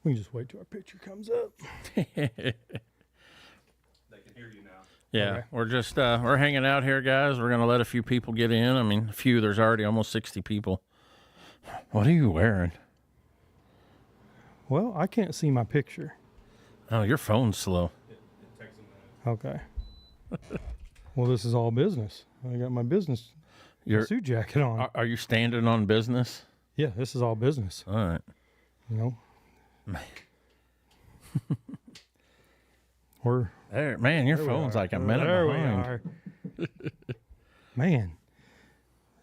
We can just wait till our picture comes up. They can hear you now. Yeah, Okay. we're just we're hanging out here, guys. We're gonna let a few people get in. I mean, a few. There's already almost 60 people. What are you wearing? Well, I can't see my picture. Oh, your phone's slow. It takes a minute. Okay. Well, this is all business. I got my business suit jacket on. Are you standing on business? Yeah, this is all business. All right. You know. We're There, man, your there we phone's are. like a minute there behind. we are. Man,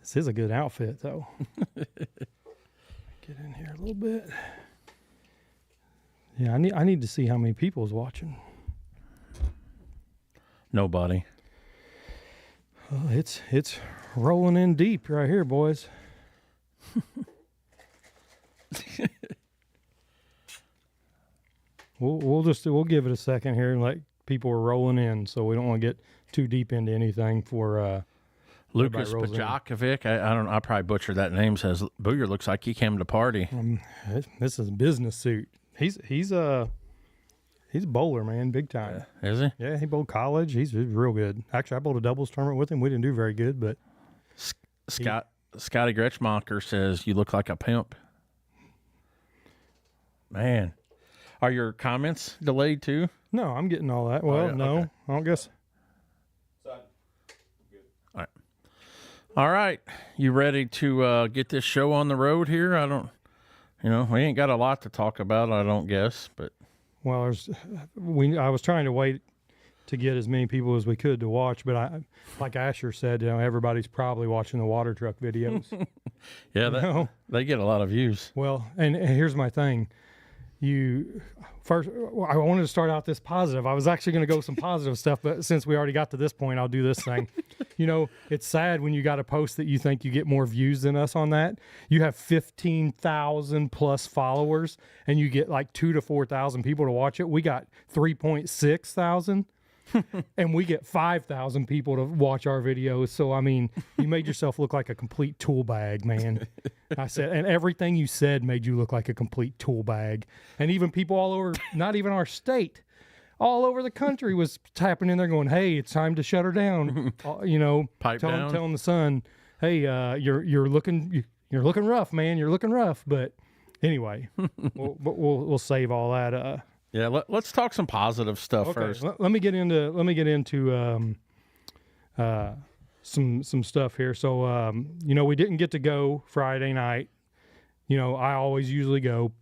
this is a good outfit, though. Get in here a little bit. Yeah, I need to see how many people is watching. Nobody. It's rolling in deep right here, boys. We'll give it a second here and let people are rolling in, so we don't want to get too deep into anything for Lucas rolls in. Pajakovic. I probably butchered that name. Says Booger looks like he came to party. this is a business suit. He's a bowler, man, big time. Is he? Yeah, he bowled college. He's real good. Actually, I bowled a doubles tournament with him. We didn't do very good, but Scotty Gretschmacher says you look like a pimp. Man, are your comments delayed too? no, I'm getting all that. Well, yeah, no, okay. I don't guess. Side. Good. All right, you ready to get this show on the road here? We ain't got a lot to talk about, I don't guess, but Well, I was trying to wait to get as many people as we could to watch, but like Asher said, everybody's probably watching the water truck videos. yeah, No. they get a lot of views. Well, and here's my thing. I wanted to start out this positive. I was actually going to go some positive stuff, but since we already got to this point, I'll do this thing. It's sad when you got a post that you think you get more views than us on that. You have 15,000 plus followers and you get like 2,000 to 4,000 people to watch it. We got 3.6 thousand. And we get 5,000 people to watch our videos. So, I mean, you made yourself look like a complete tool bag, man. I said, and everything you said made you look like a complete tool bag. And even people all over, not even our state, all over the country was tapping in there going, hey, it's time to shut her down. Pipe down. telling the son, hey, you're looking rough, man. You're looking rough. But anyway, we'll save all that. Yeah, let's talk some positive stuff first. Let me get into some stuff here. So we didn't get to go Friday night. I always usually go.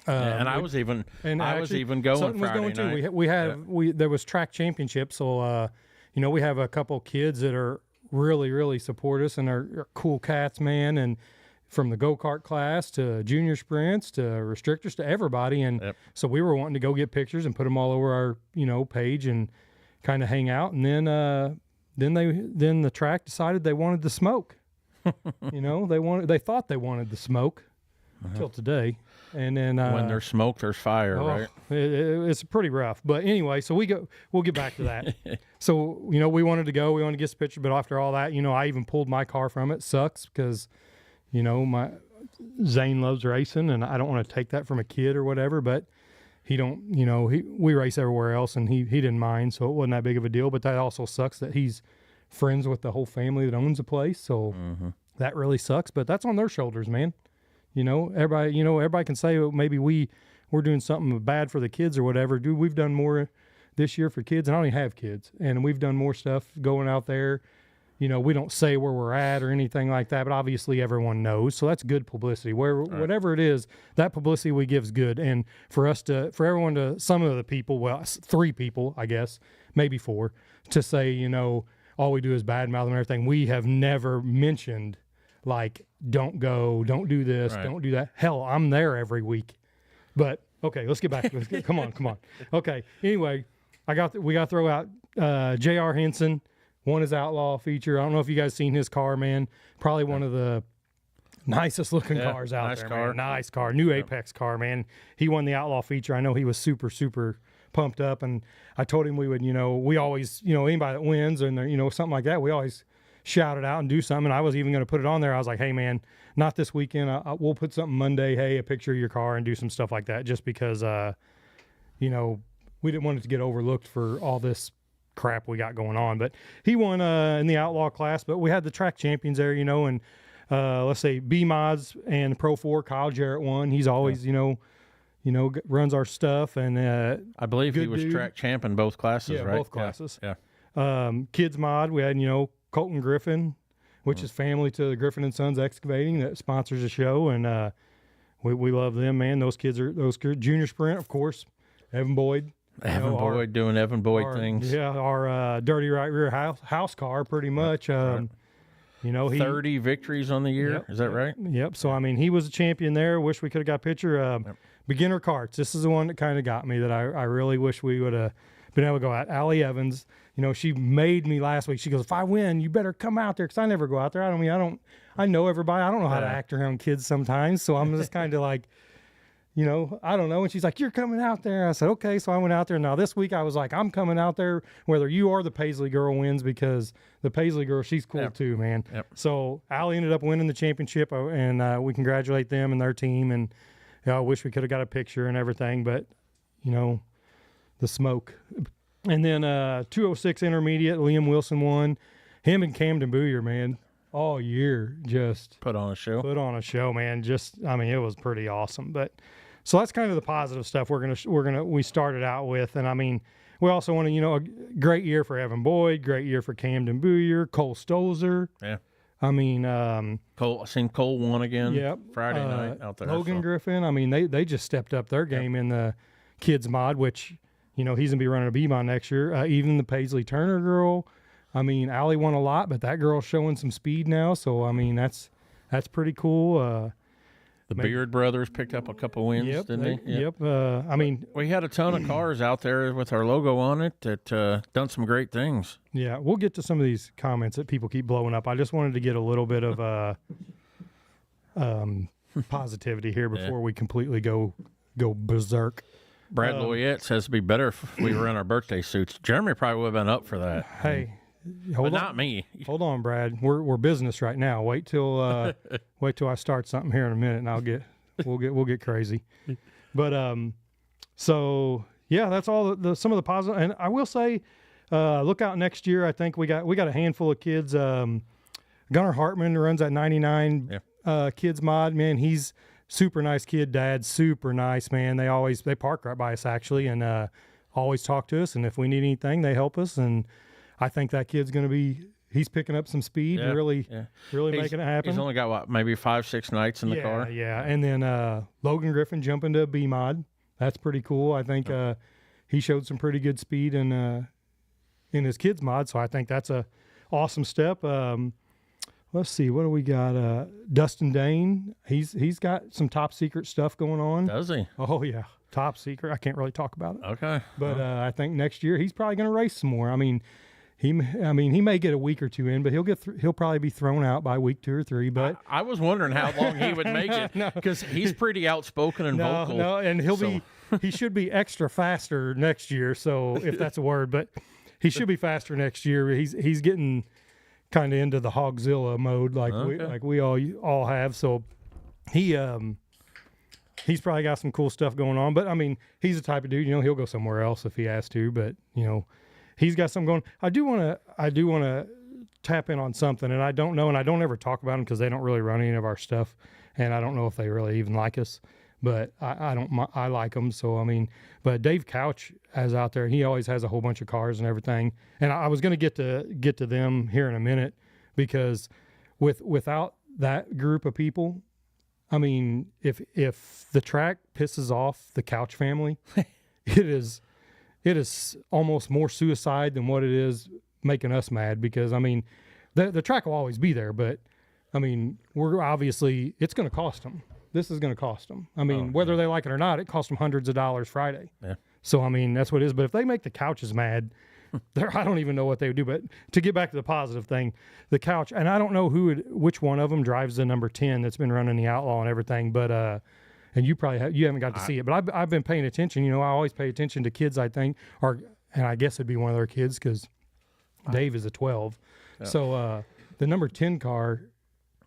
I was even going something Friday was going night. Too. There was track championships, so we have a couple kids that are really, really support us and are cool cats, man, and from the go-kart class to junior sprints to restrictors to everybody. And so we were wanting to go get pictures and put them all over our, page and kind of hang out. And then the track decided they wanted the smoke. They thought they wanted the smoke till today. And then when there's smoke, there's fire, right? It's pretty rough. But anyway, so we'll get back to that. So, we wanted to go, we wanted to get some pictures, but after all that, I even pulled my car from it. Sucks because my Zane loves racing, and I don't want to take that from a kid or whatever. But we race everywhere else, and he didn't mind, so it wasn't that big of a deal. But that also sucks that he's friends with the whole family that owns the place, so that really sucks. But that's on their shoulders, man. Everybody can say maybe we're doing something bad for the kids or whatever. Dude, we've done more this year for kids, and I don't even have kids, and we've done more stuff going out there. We don't say where we're at or anything like that, but obviously everyone knows. So that's good publicity. Whatever it is, that publicity we give is good. And for some of the people, well, 3 people, I guess, maybe 4, to say, all we do is badmouth them and everything. We have never mentioned, like, don't go, don't do this, don't do that. Hell, I'm there every week. But, okay, let's get back. Come on. Okay, anyway, we got to throw out J.R. Henson. Won his Outlaw feature. I don't know if you guys seen his car, man. Probably one of the nicest looking cars out there, man. Nice car. New Apex car, man. He won the Outlaw feature. I know he was super, super pumped up. And I told him we would, we always, anybody that wins and, something like that, we always shout it out and do something. I was even going to put it on there. I was like, hey man, not this weekend. We'll put something Monday. Hey, a picture of your car and do some stuff like that, just because, you know, we didn't want it to get overlooked for all this crap we got going on. But he won in the outlaw class, but we had the track champions there, you know, and let's say B mods and Pro 4, Kyle Jarrett won. He's always, you know, runs our stuff. And I believe he was dude. track champ in both classes, Yeah, right? both classes. Yeah. Kids mod, we had, you know, Colton Griffin, which is family to the Griffin and Sons Excavating that sponsors the show. And we love them, man. Those kids are junior sprint, of course. Evan Boyd. Evan Boyd doing Evan Boyd things. Yeah, our dirty right rear house car, pretty much. You know, 30 victories on the year. Yep, Is that right? Yep. So I mean, he was a champion there. Wish we could have got a picture. Beginner carts. This is the one that kind of got me. That I really wish we would have been able to go out. Allie Evans. You know, she made me last week. She goes, if I win, you better come out there, because I never go out there. I know everybody. I don't know how to act around kids sometimes. So I'm just kind of like, you know, I don't know. And she's like, you're coming out there. I said, okay. So I went out there. Now this week I was like, I'm coming out there whether you or the Paisley girl wins, because the Paisley girl, she's cool too, man. Yep. So Allie ended up winning the championship, and we congratulate them and their team. And I wish we could have got a picture and everything, but you know, the smoke. And then 206 intermediate, Liam Wilson won. Him and Camden Booyer, man, all year just Put on a show, man. I mean, it was pretty awesome. But so that's kind of the positive stuff we started out with. And I mean, we also want to, you know, a great year for Evan Boyd, great year for Camden Booyer, Cole Stolzer. Yeah. I mean, Cole, I seen Cole won again. Yep. Friday night out there. Logan Griffin. I mean, they just stepped up their game in the kids mod, which, you know, he's gonna be running a B-mod next year. Even the Paisley Turner girl. I mean, Allie won a lot, but that girl's showing some speed now. So I mean, that's pretty cool. The Beard brothers picked up a couple wins, didn't they? Yep. I mean, we had a ton of cars out there with our logo on it that done some great things. Yeah, we'll get to some of these comments that people keep blowing up. I just wanted to get a little bit of positivity here before we completely go berserk. Brad Loyette says it'd be better if we were in our birthday suits. Jeremy probably would have been up for that. Hey, but not me. Hold on, Brad. We're business right now. Wait till I start something here in a minute, and we'll get crazy. But so yeah, that's all some of the positive. And I will say, look out next year. I think we got a handful of kids. Gunnar Hartman runs that 99 kids mod. Man, he's super nice kid. Dad, super nice, man. They park right by us actually, and always talk to us. And if we need anything, they help us. And I think that kid's going to he's picking up some speed, really making it happen. He's only got maybe 5-6 nights in the car. Yeah. And then Logan Griffin jumping to B mod. That's pretty cool. I think he showed some pretty good speed in his kids mod. So I think that's a awesome step. Let's see, what do we got? Dustin Dane. He's got some top secret stuff going on. Does he? Oh yeah, top secret. I can't really talk about it. Okay. But I think next year he's probably going to race some more. I mean, he may get a week or two in, but he'll probably be thrown out by week 2 or 3. But I was wondering how long he would make it, because he's pretty outspoken and vocal. No, and he should be extra faster next year. So if that's a word, but he should be faster next year. He's getting kind of into the Hogzilla mode, like we all have. So he's probably got some cool stuff going on. But I mean, he's the type of dude, you know, he'll go somewhere else if he has to. But you know, he's got something going. I do want to tap in on something, and I don't know, and I don't ever talk about them because they don't really run any of our stuff, and I don't know if they really even like us. But I like them. So I mean, but Dave Couch has out there. He always has a whole bunch of cars and everything. And I was going to get to them here in a minute, because without that group of people, I mean, if the track pisses off the Couch family, it is almost more suicide than what it is making us mad. Because I mean, the track will always be there, but I mean, it's going to cost them. This is going to cost them. I mean, whether they like it or not, it cost them hundreds of dollars Friday. Yeah. So, I mean, that's what it is. But if they make the Couches mad, I don't even know what they would do. But to get back to the positive thing, the Couch, and I don't know which one of them drives the number 10 that's been running the Outlaw and everything. But, and you probably you haven't got to see it. But I've been paying attention. You know, I always pay attention to kids, I think. And I guess it'd be one of their kids, because Dave is a 12. Yeah. So, the number 10 car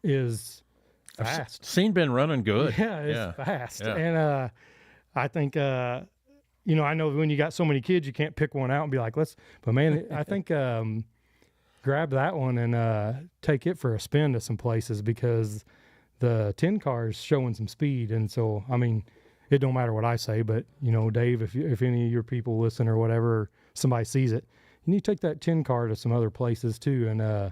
is fast. Seen been running good. Yeah, it's fast. Yeah. And I think, you know, I know when you got so many kids, you can't pick one out and be like, let's, but man, I think grab that one and take it for a spin to some places because the 10 car is showing some speed. And so, I mean, it don't matter what I say, but, you know, Dave, if any of your people listen or whatever, or somebody sees it, you need to take that 10 car to some other places too. And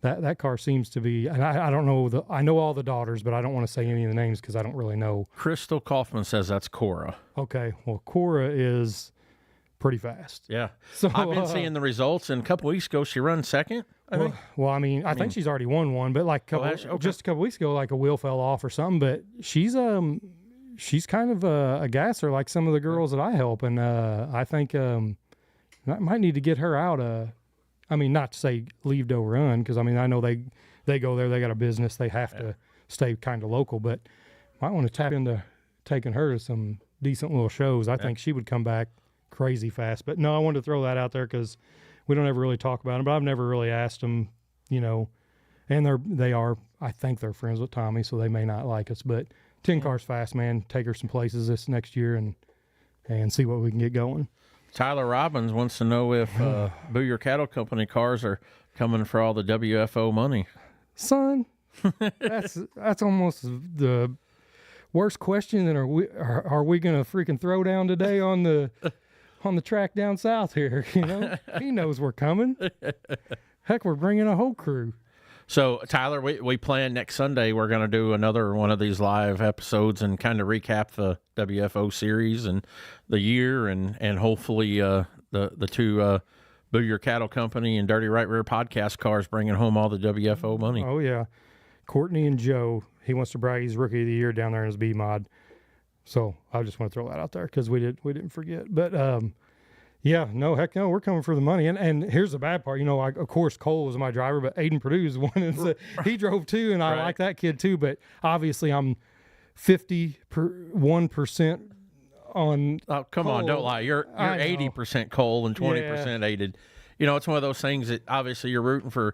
that car seems to be, and I don't know, I know all the daughters, but I don't want to say any of the names because I don't really know. Crystal Kaufman says that's Cora. Okay, well, Cora is pretty fast. Yeah. So I've been seeing the results, and a couple weeks ago she run second, I think. Well, I mean, I think she's already won one, but like just a couple weeks ago, like a wheel fell off or something. But she's kind of a gasser, like some of the girls that I help, and I think I might need to get her out. I mean, not to say leave Doe Run, because I mean I know they go there, they got a business, they have to stay kind of local, but might want to tap into taking her to some decent little shows. I think she would come back crazy fast. But no, I wanted to throw that out there because we don't ever really talk about them. But I've never really asked them, you know, and they are I think they're friends with Tommy, so they may not like us. But 10 cars fast, man. Take her some places this next year and see what we can get going. Tyler Robbins wants to know if Booyer Cattle Company cars are coming for all the WFO money. Son, that's almost the worst question. Than are we going to freaking throw down today on the track down south here? You know, he knows we're coming. Heck, we're bringing a whole crew. So, Tyler, we plan next Sunday we're going to do another one of these live episodes and kind of recap the WFO series and the year and hopefully the two Booyer Cattle Company and Dirty Right Rear podcast cars bringing home all the WFO money. Oh, yeah. Courtney and Joe, he wants to brag he's Rookie of the Year down there in his B-Mod. So, I just want to throw that out there because we didn't forget. But, yeah, no, heck no, we're coming for the money. And here's the bad part. You know, of course, Cole was my driver, but Aiden Purdue is one. And he drove too, and I like that kid too. But obviously, I'm 51% on Oh, come Cole. on, don't lie. You're 80% Cole and 20% aided. You know, it's one of those things that obviously you're rooting for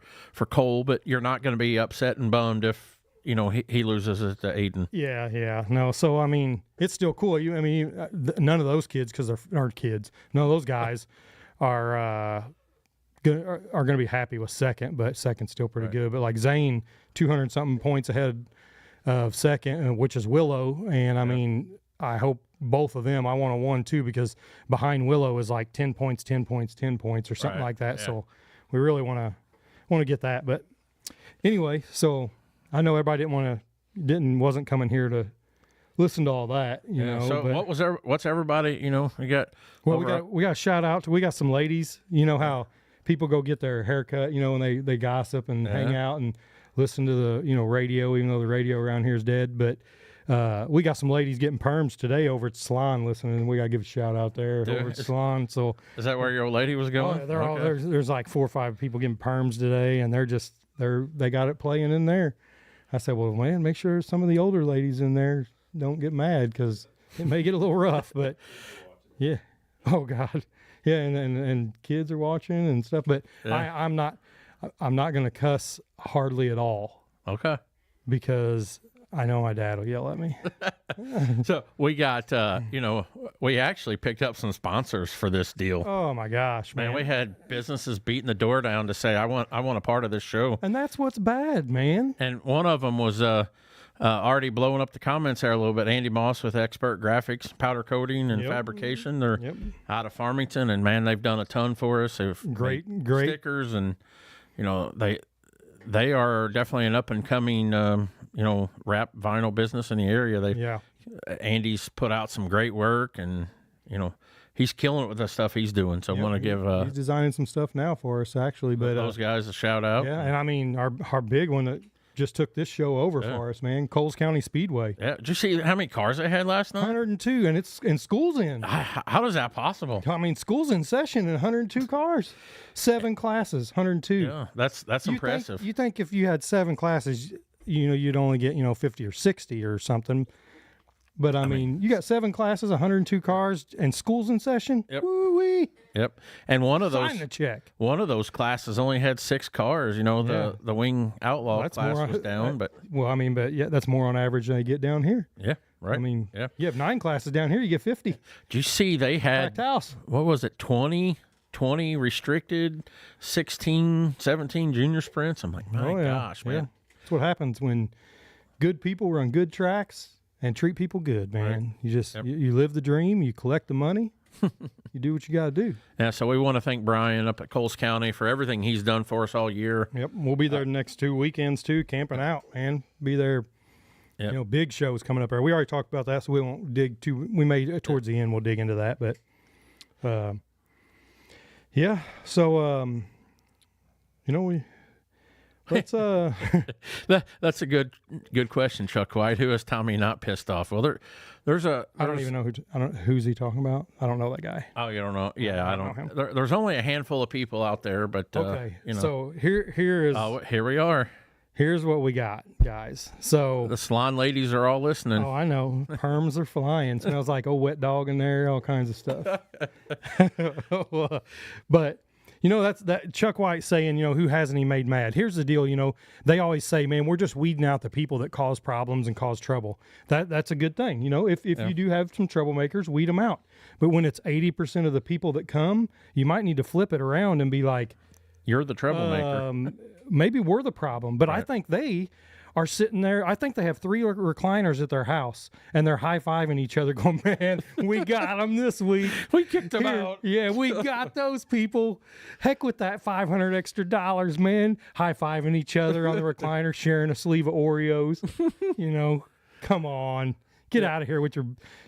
Cole, but you're not going to be upset and bummed if, you know, he loses it to Aiden. Yeah. No, so, I mean, it's still cool. None of those kids, because aren't kids, none of those guys are going to be happy with second, but second's still pretty good. But like Zane, 200-something points ahead of second, which is Willow. And, I mean, I hope both of them, I want a 1-2 because behind Willow is like 10 points, 10 points, 10 points or something like that. Yeah. So we really want to get that. But anyway, so I know everybody wasn't coming here to listen to all that, you know. So what's everybody, you know, we got a shout out to, we got some ladies, you know how people go get their haircut, you know, and they gossip and hang out and listen to the, you know, radio, even though the radio around here is dead. But we got some ladies getting perms today over at Salon listening. We got to give a shout out there over at Salon. So is that where your old lady was going? Oh, they're all there's like 4 or 5 people getting perms today, and they got it playing in there. I said, well, man, make sure some of the older ladies in there don't get mad because it may get a little rough. But yeah, oh God, yeah, and kids are watching and stuff. But I'm not going to cuss hardly at all. Okay, because I know my dad will yell at me. So we got, you know, we actually picked up some sponsors for this deal. Oh my gosh, man! We had businesses beating the door down to say, I want a part of this show. And that's what's bad, man. And one of them was already blowing up the comments there a little bit. Andy Moss with Expert Graphics, powder coating and fabrication. They're out of Farmington, and man, they've done a ton for us. They've great stickers, and you know they are definitely an up and coming you know, wrap vinyl business in the area. Andy's put out some great work, and you know he's killing it with the stuff he's doing. So I want to give he's designing some stuff now for us actually. But those guys a shout out. Yeah, and I mean our big one that just took this show over for us, man. Coles County Speedway. Yeah, did you see how many cars they had last night? 102, and school's in. How is that possible? I mean, school's in session and 102 cars, 7 classes, 102. Yeah, that's impressive. You think if you had 7 classes, you know, you'd only get 50 or 60 or something. But I mean, you got 7 classes, 102 cars, and school's in session. Yep. Woo-wee. Yep. And one of Sign the check. those classes only had 6 cars. You know, the wing outlaw That's class more was down, but Well, I mean, but yeah, that's more on average than they get down here. yeah, right. I mean, yeah. you have 9 classes down here, you get 50. Do you see they Packed had house. what was it? 20 restricted, 16, 17 junior sprints. I'm like, my gosh, man. Yeah. That's what happens when good people run good tracks and treat people good, man. You just you live the dream, you collect the money, you do what you got to do. Yeah, so we want to thank Brian up at Coles County for everything he's done for us all year. Yep, we'll be there the next 2 weekends too, camping out, man. Be there. Yep. You know, big shows coming up there. We already talked about that, so we won't dig too. We may towards the end we'll dig into that, but yeah. So you know, let's That's a good question, Chuck White. Who is Tommy not pissed off? Well, there's I don't even know who's he talking about. I don't know that guy. Oh, you don't know? Yeah, I don't. know him. There's only a handful of people out there, but Okay, you know. so here is Here we are. here's what we got, guys. So The salon ladies are all listening. oh, I know, perms are flying. Smells like old wet dog in there, all kinds of stuff. But you know, that's that Chuck White saying, you know, who hasn't he made mad? Here's the deal, you know, they always say, man, we're just weeding out the people that cause problems and cause trouble. That's a good thing. You know, if you do have some troublemakers, weed them out. But when it's 80% of the people that come, you might need to flip it around and be like, You're the troublemaker. maybe we're the problem. But I think they are sitting there. I think they have 3 recliners at their house, and they're high-fiving each other going, man, we got them this week. We kicked them Here, out. yeah, we got those people. Heck with that $500 extra, man. High-fiving each other on the recliner, sharing a sleeve of Oreos. You know, come on. Get out of here with your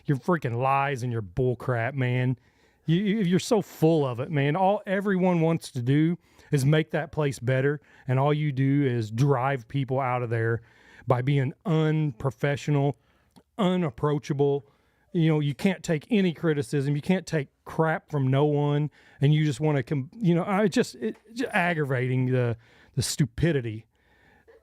freaking lies and your bull crap, man. You're so full of it, man. All everyone wants to do is make that place better, and all you do is drive people out of there by being unprofessional, unapproachable. You know, you can't take any criticism. You can't take crap from no one, and you just want to, you know, it's just aggravating the stupidity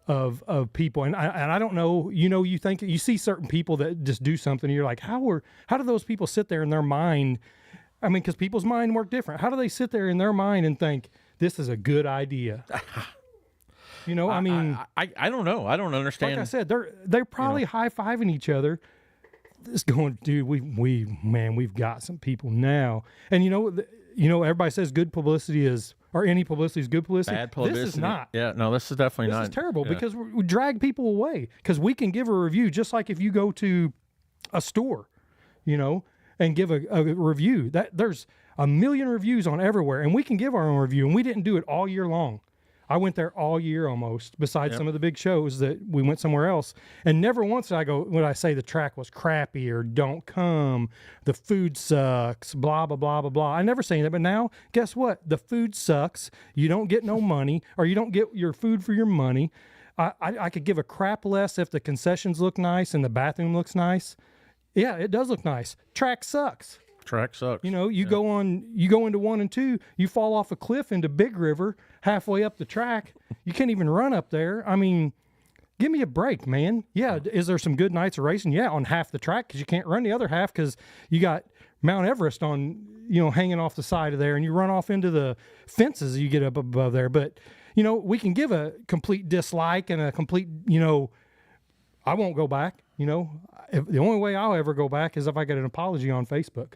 of people. And I don't know, you know, you think you see certain people that just do something, and you're like, how do those people sit there in their mind? I mean, because people's mind work different. How do they sit there in their mind and think this is a good idea? You know, I mean, I don't know. I don't understand. like I said, they're probably high-fiving each other. This going, dude, we've got some people now. And you know, everybody says good publicity is, or any publicity is good publicity. Bad publicity. This is not. Yeah, no, this is definitely This not. is terrible yeah. because we drag people away. Because we can give a review just like if you go to a store, you know, and give a review. That there's a million reviews on everywhere, and we can give our own review. And we didn't do it all year long. I went there all year almost, besides some of the big shows that we went somewhere else. And never once would I say the track was crappy or don't come, the food sucks, blah, blah, blah, blah, blah. I never say that, but now, guess what? The food sucks. You don't get no money, or you don't get your food for your money. I could give a crap less if the concessions look nice and the bathroom looks nice. Yeah, it does look nice. Track sucks. Track sucks. You know, you go into 1 and 2, you fall off a cliff into Big River halfway up the track. You can't even run up there. I mean, give me a break, man. Yeah, is there some good nights of racing? Yeah, on half the track because you can't run the other half because you got Mount Everest on, you know, hanging off the side of there, and you run off into the fences as you get up above there. But, you know, we can give a complete dislike and a complete, you know, I won't go back. You know, the only way I'll ever go back is if I get an apology on Facebook.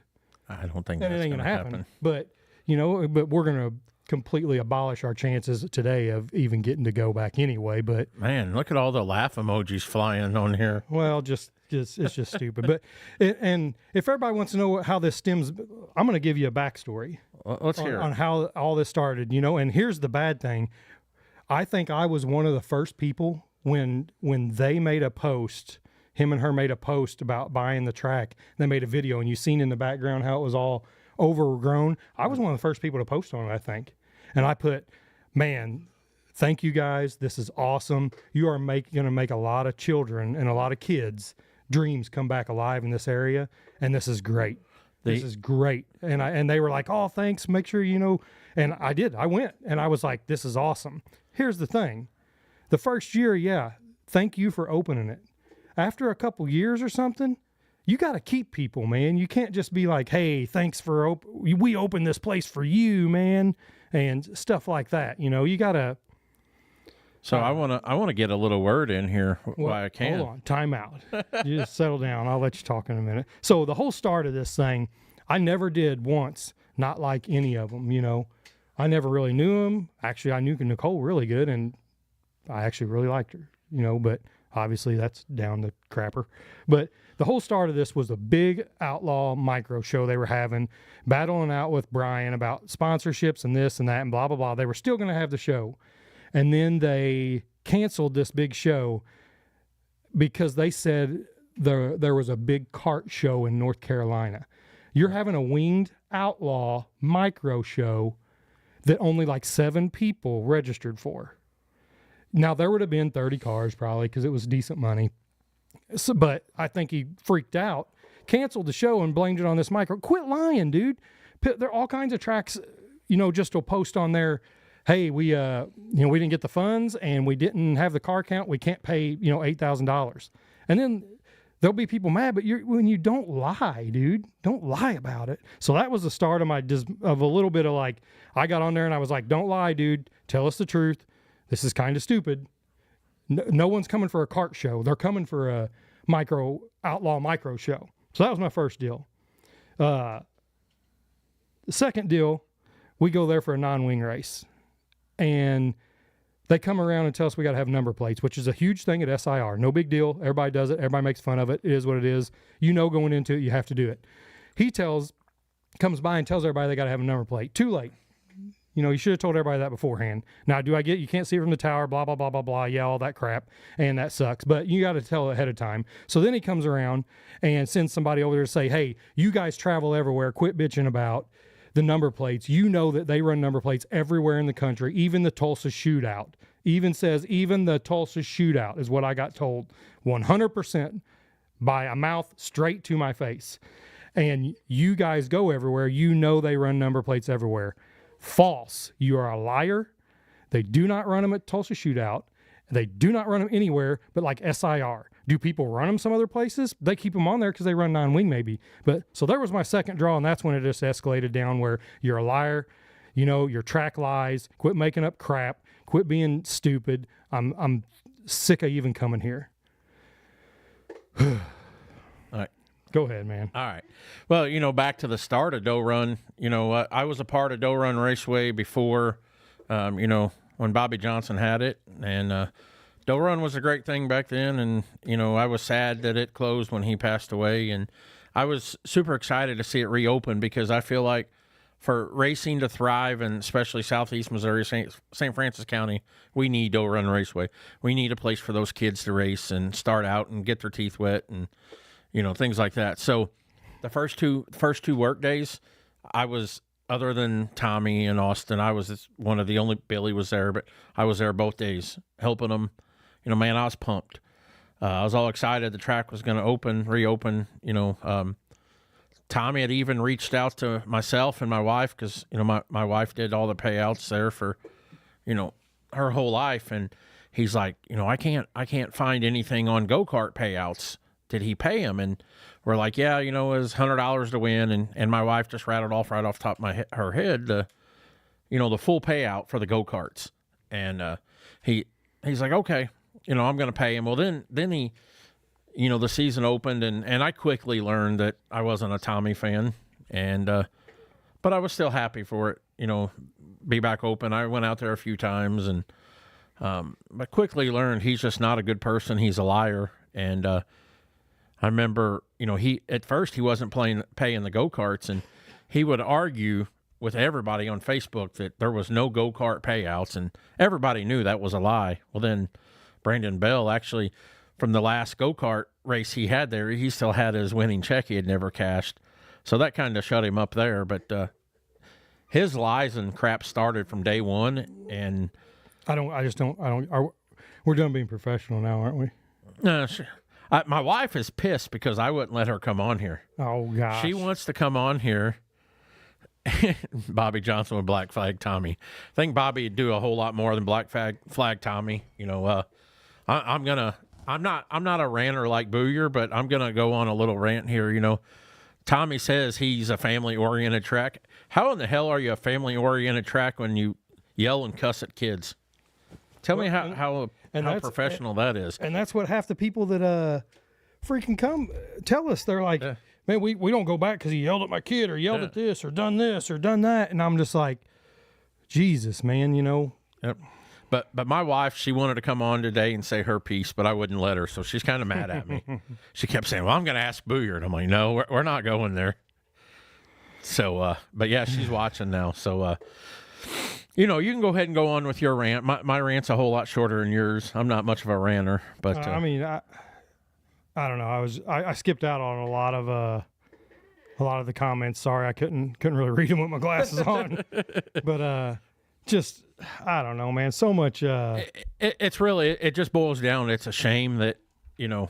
I don't think And that's it ain't going to happen. But, you know, we're going to completely abolish our chances today of even getting to go back anyway. But, Man, look at all the laugh emojis flying on here. well, it's just stupid. But, and if everybody wants to know how this stems, I'm going to give you a backstory Let's hear on it. how all this started, you know. And here's the bad thing. I think I was one of the first people when they made a post, him and her made a post about buying the track. They made a video, and you seen in the background how it was all overgrown. I was one of the first people to post on it, I think. And I put, man, thank you guys. This is awesome. You are going to make a lot of children and a lot of kids' dreams come back alive in this area, and this is great. This is great. And they were like, oh, thanks. Make sure you know. And I did. I went, and I was like, this is awesome. Here's the thing. The first year, yeah, thank you for opening it. After a couple years or something, you got to keep people, man. You can't just be like, hey, thanks for we opened this place for you, man, and stuff like that. You know, you got to. So I want to get a little word in here while I can. Hold on, time out. You just settle down. I'll let you talk in a minute. So the whole start of this thing, I never did once not like any of them. You know, I never really knew them. Actually, I knew Nicole really good, and I actually really liked her. You know, but obviously that's down the crapper. But the whole start of this was a big outlaw micro show they were having, battling out with Brian about sponsorships and this and that and blah blah blah. They were still going to have the show. And then they canceled this big show because they said there was a big kart show in North Carolina. You're having a winged outlaw micro show that only like 7 people registered for. Now, there would have been 30 cars probably because it was decent money. So, but I think he freaked out, canceled the show and blamed it on this micro. Quit lying, dude. There are all kinds of tracks, you know, just will post on there. Hey, we didn't get the funds and we didn't have the car count. We can't pay, $8,000. And then there'll be people mad, but when you don't lie, dude, don't lie about it. So that was the start of of a little bit of like, I got on there and I was like, don't lie, dude. Tell us the truth. This is kind of stupid. No one's coming for a kart show. They're coming for a outlaw micro show. So that was my first deal. The second deal, we go there for a non-wing race. And they come around and tell us we got to have number plates, which is a huge thing at SIR. No big deal. Everybody does it. Everybody makes fun of it. It is what it is. You know, going into it, you have to do it. He comes by and tells everybody they got to have a number plate. Too late. You know, you should have told everybody that beforehand. Now, you can't see it from the tower, blah, blah, blah, blah, blah. Yeah, all that crap. And that sucks. But you got to tell ahead of time. So then he comes around and sends somebody over there to say, hey, you guys travel everywhere. Quit bitching about the number plates. You know that they run number plates everywhere in the country, even the Tulsa shootout. Even the Tulsa shootout is what I got told 100% by a mouth straight to my face. And you guys go everywhere. You know they run number plates everywhere. False. You are a liar. They do not run them at Tulsa shootout. They do not run them anywhere but like SIR. Do people run them some other places? They keep them on there because they run non-wing maybe. But so there was my second draw, and that's when it just escalated down where you're a liar. You know, your track lies. Quit making up crap. Quit being stupid. I'm sick of even coming here. All right. Go ahead, man. All right. Well, back to the start of Doe Run, I was a part of Doe Run Raceway before, when Bobby Johnson had it. And Doe Run was a great thing back then. And, I was sad that it closed when he passed away. And I was super excited to see it reopen because I feel like for racing to thrive, and especially Southeast Missouri, St. Francis County, we need Doe Run Raceway. We need a place for those kids to race and start out and get their teeth wet and, things like that. So the first two work days, I was, other than Tommy and Austin, I was one of the only, Billy was there, but I was there both days helping them. Man, I was pumped. I was all excited the track was going to reopen. Tommy had even reached out to myself and my wife because, my wife did all the payouts there for, her whole life. And he's like, I can't find anything on go-kart payouts. Did he pay him? And we're like, yeah, it was $100 to win. And my wife just rattled off right off the top of her head, the full payout for the go-karts. And he's like, okay, I'm going to pay him. Well, then he, the season opened and I quickly learned that I wasn't a Tommy fan. And, but I was still happy for it, be back open. I went out there a few times and, but quickly learned he's just not a good person. He's a liar. And, I remember, at first he wasn't paying the go-karts, and he would argue with everybody on Facebook that there was no go-kart payouts, and everybody knew that was a lie. Well, then Brandon Bell, actually, from the last go-kart race he had there, he still had his winning check he had never cashed. So that kind of shut him up there. But his lies and crap started from day one, and we're done being professional now, aren't we? No, sure. My wife is pissed because I wouldn't let her come on here. Oh, gosh. She wants to come on here. Bobby Johnson with Black Flag Tommy. I think Bobby would do a whole lot more than Black Flag Tommy. I'm going to I'm not a ranter like Booyer, but I'm gonna go on a little rant here. You know, Tommy says he's a family-oriented track. How in the hell are you a family-oriented track when you yell and cuss at kids? Tell me how professional that is. And that's what half the people that freaking come tell us. They're like, man, we don't go back because he yelled at my kid or yelled at this or done that. And I'm just like, Jesus, man, you know. Yep. But my wife, she wanted to come on today and say her piece, but I wouldn't let her, so she's kind of mad at me. She kept saying, well, I'm going to ask Booyer. And I'm like, no, we're not going there. So, but yeah, she's watching now. So, you know, you can go ahead and go on with your rant. My rant's a whole lot shorter than yours. I'm not much of a ranter, but I mean, I don't know. I skipped out on a lot of the comments. Sorry, I couldn't really read them with my glasses on. But just I don't know, man. So much. It's really it just boils down. It's a shame that you know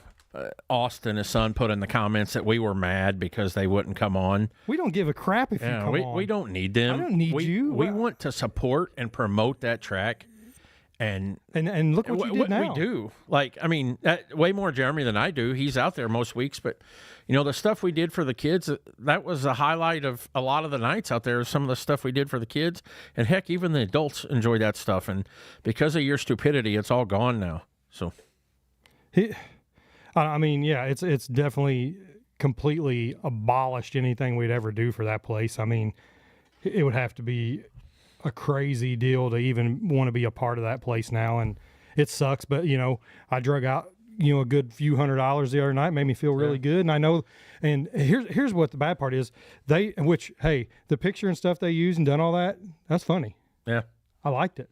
Austin, his son, put in the comments that we were mad because they wouldn't come on. We don't give a crap if you come on. We don't need them. I don't need you. We want to support and promote that track. And look what you did now. We do. Like, I mean, way more Jeremy than I do. He's out there most weeks. But, you know, the stuff we did for the kids, that was a highlight of a lot of the nights out there, some of the stuff we did for the kids. And, heck, even the adults enjoy that stuff. And because of your stupidity, it's all gone now. So, I mean, yeah, it's definitely completely abolished anything we'd ever do for that place. I mean, it would have to be a crazy deal to even want to be a part of that place now, and it sucks. But you know, I drug out a good few $100s the other night, made me feel really good. And I know, and here's what the bad part is, hey, the picture and stuff they use and done all that, that's funny. Yeah, I liked it.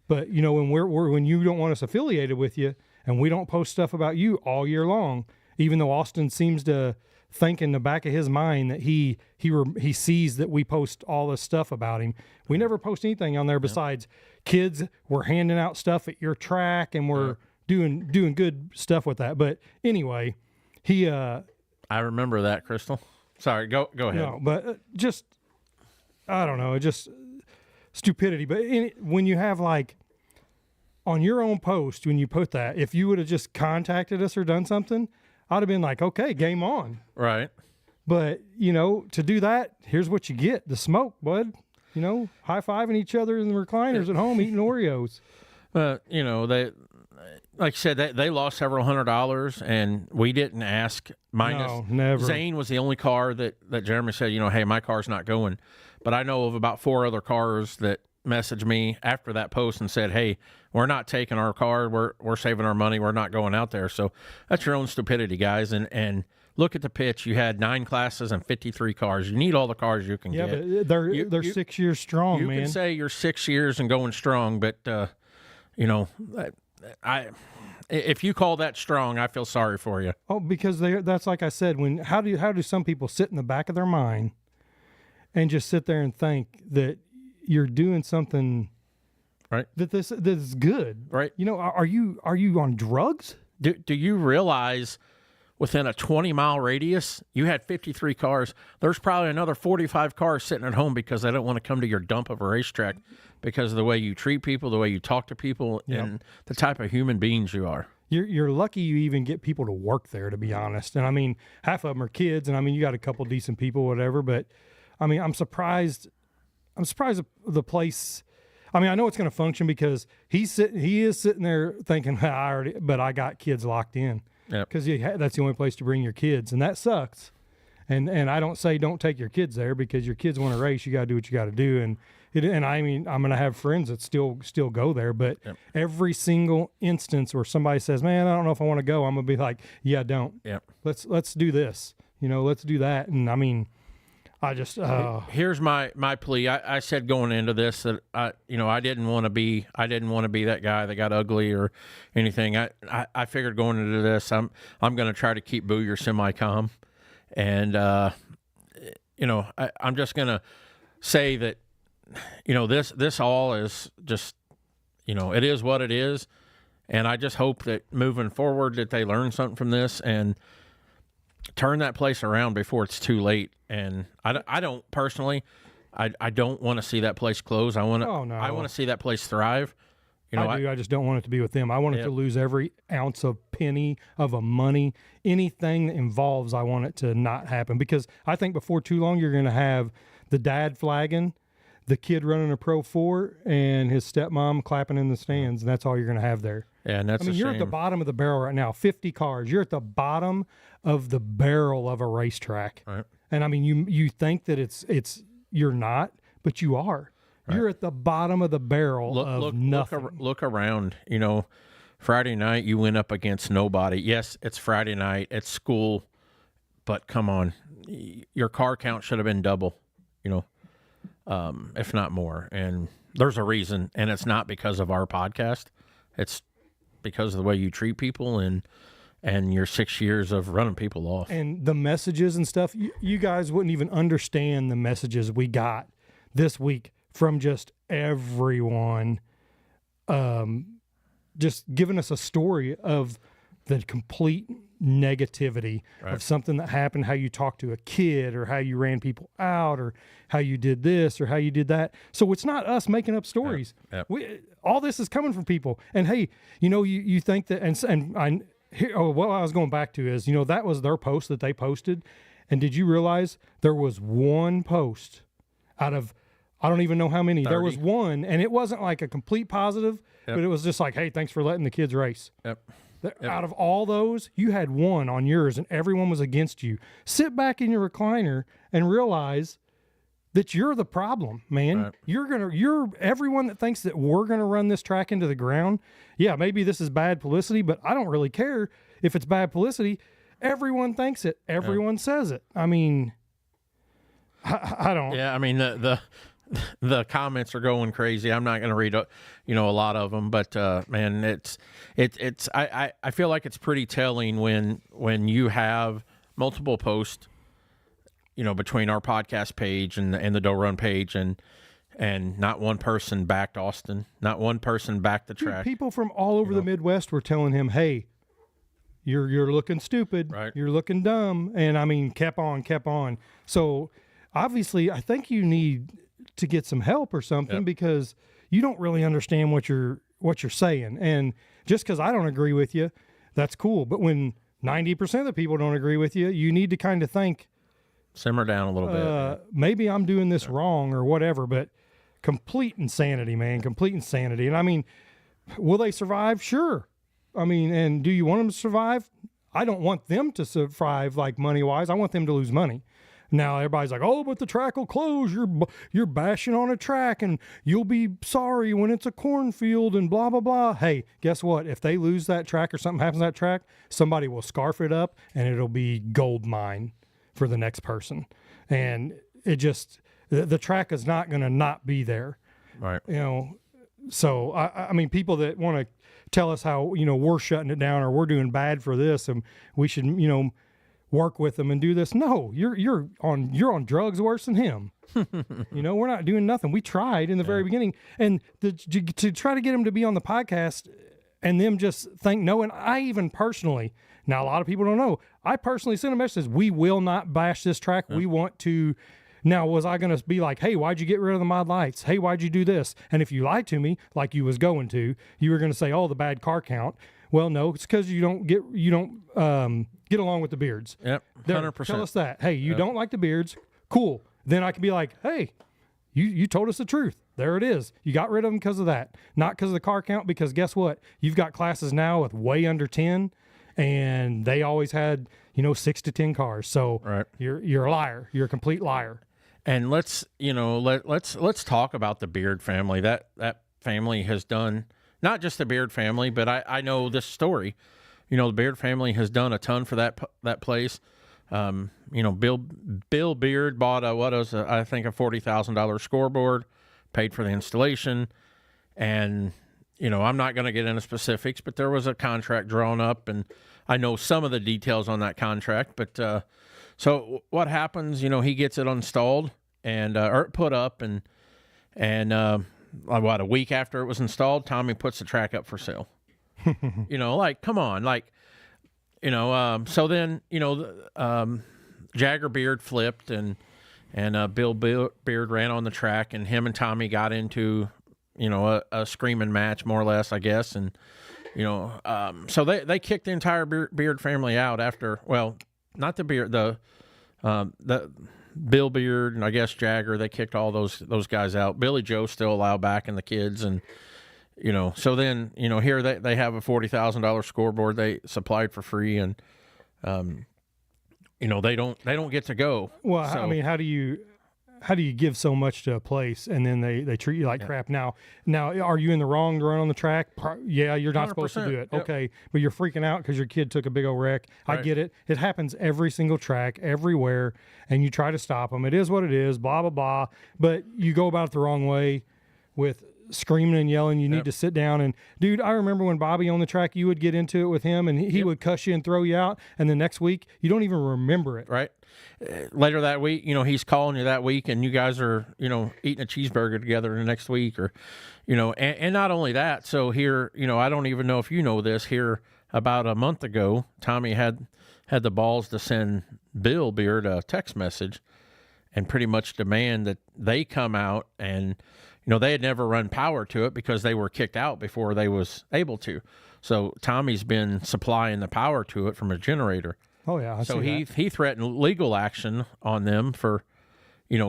But you know, when when you don't want us affiliated with you, and we don't post stuff about you all year long, even though Austin seems to think in the back of his mind that he sees that we post all this stuff about him. We never post anything on there besides kids. We're handing out stuff at your track, and we're doing good stuff with that. But anyway, he. I remember that, Crystal. Sorry, go ahead. No, but just I don't know, just stupidity. But when you have like on your own post, when you put that, if you would have just contacted us or done something, I'd have been like, okay, game on. Right. But, you know, to do that, here's what you get. The smoke, bud. You know, high-fiving each other in the recliners at home eating Oreos. You know, they, like I said, they lost several $100, and we didn't ask. No, never. Zane was the only car that Jeremy said, you know, hey, my car's not going. But I know of about 4 other cars that messaged me after that post and said, hey, we're not taking our car. We're saving our money. We're not going out there. So that's your own stupidity, guys. And look at the pitch. You had 9 classes and 53 cars. You need all the cars you can get. Yeah, but they're 6 years strong, you man. You can say you're 6 years and going strong, but, you know, if you call that strong, I feel sorry for you. Oh, because that's like I said, how do some people sit in the back of their mind and just sit there and think that you're doing something right that is good, right? You know, are you on drugs? Do you realize within a 20-mile radius you had 53 cars? There's probably another 45 cars sitting at home because they don't want to come to your dump of a racetrack because of the way you treat people, the way you talk to people, and the type of human beings you are. You're lucky you even get people to work there, to be honest. And I mean, half of them are kids, and I mean, you got a couple decent people, whatever. But I mean, I'm surprised the place. I mean, I know it's going to function because he is sitting there thinking, but I got kids locked in. Because that's the only place to bring your kids, and that sucks. And I don't say don't take your kids there, because your kids want to race. You got to do what you got to do. And I mean, I'm going to have friends that still go there, but every single instance where somebody says, "Man, I don't know if I want to go," I'm going to be like, "Yeah, don't. Let's do this. You know, let's do that." And I mean, I just here's my plea. I said going into this that I didn't want to be that guy that got ugly or anything. I figured going into this I'm going to try to keep Booyer semi-calm, and I'm just going to say that this all is just it is what it is, and I just hope that moving forward that they learn something from this and turn that place around before it's too late. And I don't personally, I don't want to see that place close. I want to see that place thrive. You know, I do. I just don't want it to be with them. I want it to lose every ounce of penny of a money. Anything that involves, I want it to not happen, because I think before too long you're going to have the dad flagging, the kid running a Pro 4, and his stepmom clapping in the stands, and that's all you're going to have there. Yeah, and that's I mean, a you're shame. at the bottom of the barrel right now. 50 cars. You're at the bottom of the barrel of a racetrack. Right. And I mean, you think that it's you're not, but you are. Right. You're at the bottom of the barrel of nothing. Look around. You know, Friday night you went up against nobody. Yes, it's Friday night at school, but come on, your car count should have been double. You know, if not more. And there's a reason, and it's not because of our podcast. It's because of the way you treat people and your 6 years of running people off. And the messages and stuff, you guys wouldn't even understand the messages we got this week from just everyone, just giving us a story of the complete negativity of something that happened, how you talked to a kid, or how you ran people out, or how you did this or how you did that. So it's not us making up stories. All this is coming from people. And hey, you know, you think that, what I was going back to is, you know, that was their post that they posted. And did you realize there was one post out of, I don't even know how many. 30. There was one, and it wasn't like a complete positive, but it was just like, hey, thanks for letting the kids race. Out of all those, you had one on yours, and everyone was against you. Sit back in your recliner and realize that you're the problem, man. You're everyone that thinks that we're gonna run this track into the ground. Yeah, maybe this is bad publicity, but I don't really care if it's bad publicity. Everyone thinks it. Everyone says it. I mean, I don't. Yeah, I mean the comments are going crazy. I'm not going to read, a lot of them, but man, it's I feel like it's pretty telling when you have multiple posts, you know, between our podcast page and the Doe Run page, and not one person backed Austin, not one person backed the track. People from all over the Midwest were telling him, "Hey, you're looking stupid. Right. You're looking dumb." And I mean, kept on. So obviously, I think you need to get some help or something, because you don't really understand what you're saying. And just because I don't agree with you, that's cool. But when 90% of the people don't agree with you, you need to kind of think, simmer down a little bit. Maybe I'm doing this wrong or whatever. But complete insanity, man, complete insanity. And I mean, will they survive? Sure. I mean, and do you want them to survive? I don't want them to survive, like money wise. I want them to lose money. Now everybody's like, oh, but the track will close. You're bashing on a track, and you'll be sorry when it's a cornfield and blah, blah, blah. Hey, guess what? If they lose that track or something happens to that track, somebody will scarf it up, and it'll be gold mine for the next person. And it just, the track is not going to not be there. Right. You know, so I mean, people that want to tell us how, you know, we're shutting it down or we're doing bad for this and we should, you know, work with them and do this. No, you're on drugs worse than him. You know, we're not doing nothing. We tried in the very beginning, and to try to get him to be on the podcast and them just think no. And I even personally, now a lot of people don't know, I personally sent a message, we will not bash this track. We want to. Now, was I going to be like, hey, why'd you get rid of the mod lights? Hey, why'd you do this? And if you lied to me, like you was going to, you were going to say, oh, the bad car count. Well, no, it's because you don't get along with the Beards. Yep, 100%. Tell us that. Hey, you don't like the Beards. Cool. Then I can be like, hey, you told us the truth. There it is. You got rid of them because of that, not because of the car count. Because guess what? You've got classes now with way under 10, and they always had 6 to 10 cars. So you're a liar. You're a complete liar. And let's talk about the Beard family. That family has done. Not just the Beard family, but I know this story. You know, the Beard family has done a ton for that place. Bill Beard bought I think a $40,000 scoreboard, paid for the installation, and I'm not going to get into specifics, but there was a contract drawn up, and I know some of the details on that contract. But so what happens? He gets it installed and or put up, and a week after it was installed, Tommy puts the track up for sale. Like, come on, so then, Jagger Beard flipped and Bill Beard ran on the track, and him and Tommy got into a screaming match, more or less, I guess. And, so they kicked the entire Beard family out after, well, not the Beard, the Bill Beard and I guess Jagger, they kicked all those guys out. Billy Joe still allowed back in the kids. And, so then, here they have a $40,000 scoreboard they supplied for free. And, they don't get to go. Well, So- I mean, how do you give so much to a place and then they treat you like crap? Now, are you in the wrong to run on the track? Yeah, you're not supposed to do 100%, it. yep. Okay, but you're freaking out because your kid took a big old wreck. I Right. get it. It happens every single track, everywhere, and you try to stop them. It is what it is. Blah blah blah. But you go about it the wrong way with screaming and yelling. You need to sit down. And dude, I remember when Bobby on the track, you would get into it with him, and he would cuss you and throw you out, and the next week you don't even remember it. Right. Later that week, he's calling you that week and you guys are, eating a cheeseburger together the next week or, and not only that. So here, I don't even know if you know this, here about a month ago, Tommy had the balls to send Bill Beard a text message and pretty much demand that they come out and, they had never run power to it because they were kicked out before they was able to. So Tommy's been supplying the power to it from a generator. Oh yeah. So he threatened legal action on them for,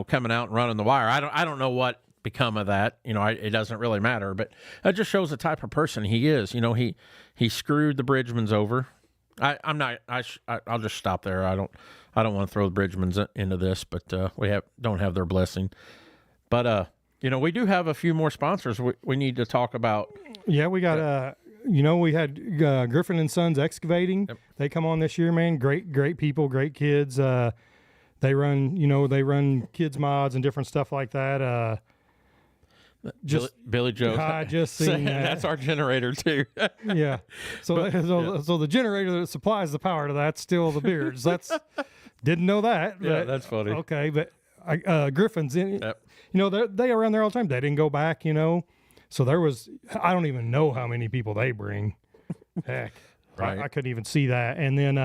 coming out and running the wire. I don't know what become of that. It doesn't really matter, but that just shows the type of person he is. He screwed the Bridgemans over. I'll just stop there. I don't want to throw the Bridgemans into this, but we don't have their blessing. But we do have a few more sponsors we need to talk about. Yeah, we got we had Griffin and Sons Excavating. Yep. They come on this year, man. Great people, great kids. They run kids mods and different stuff like that. Billy Joe. I just seen that. That's our generator too. Yeah. So the generator that supplies the power to that's still the Beards. Didn't know that. Yeah, but- that's funny. Okay, but Griffin's in. Yep. They around there all the time. They didn't go back. So there was. I don't even know how many people they bring. Heck, Right. I couldn't even see that. And then,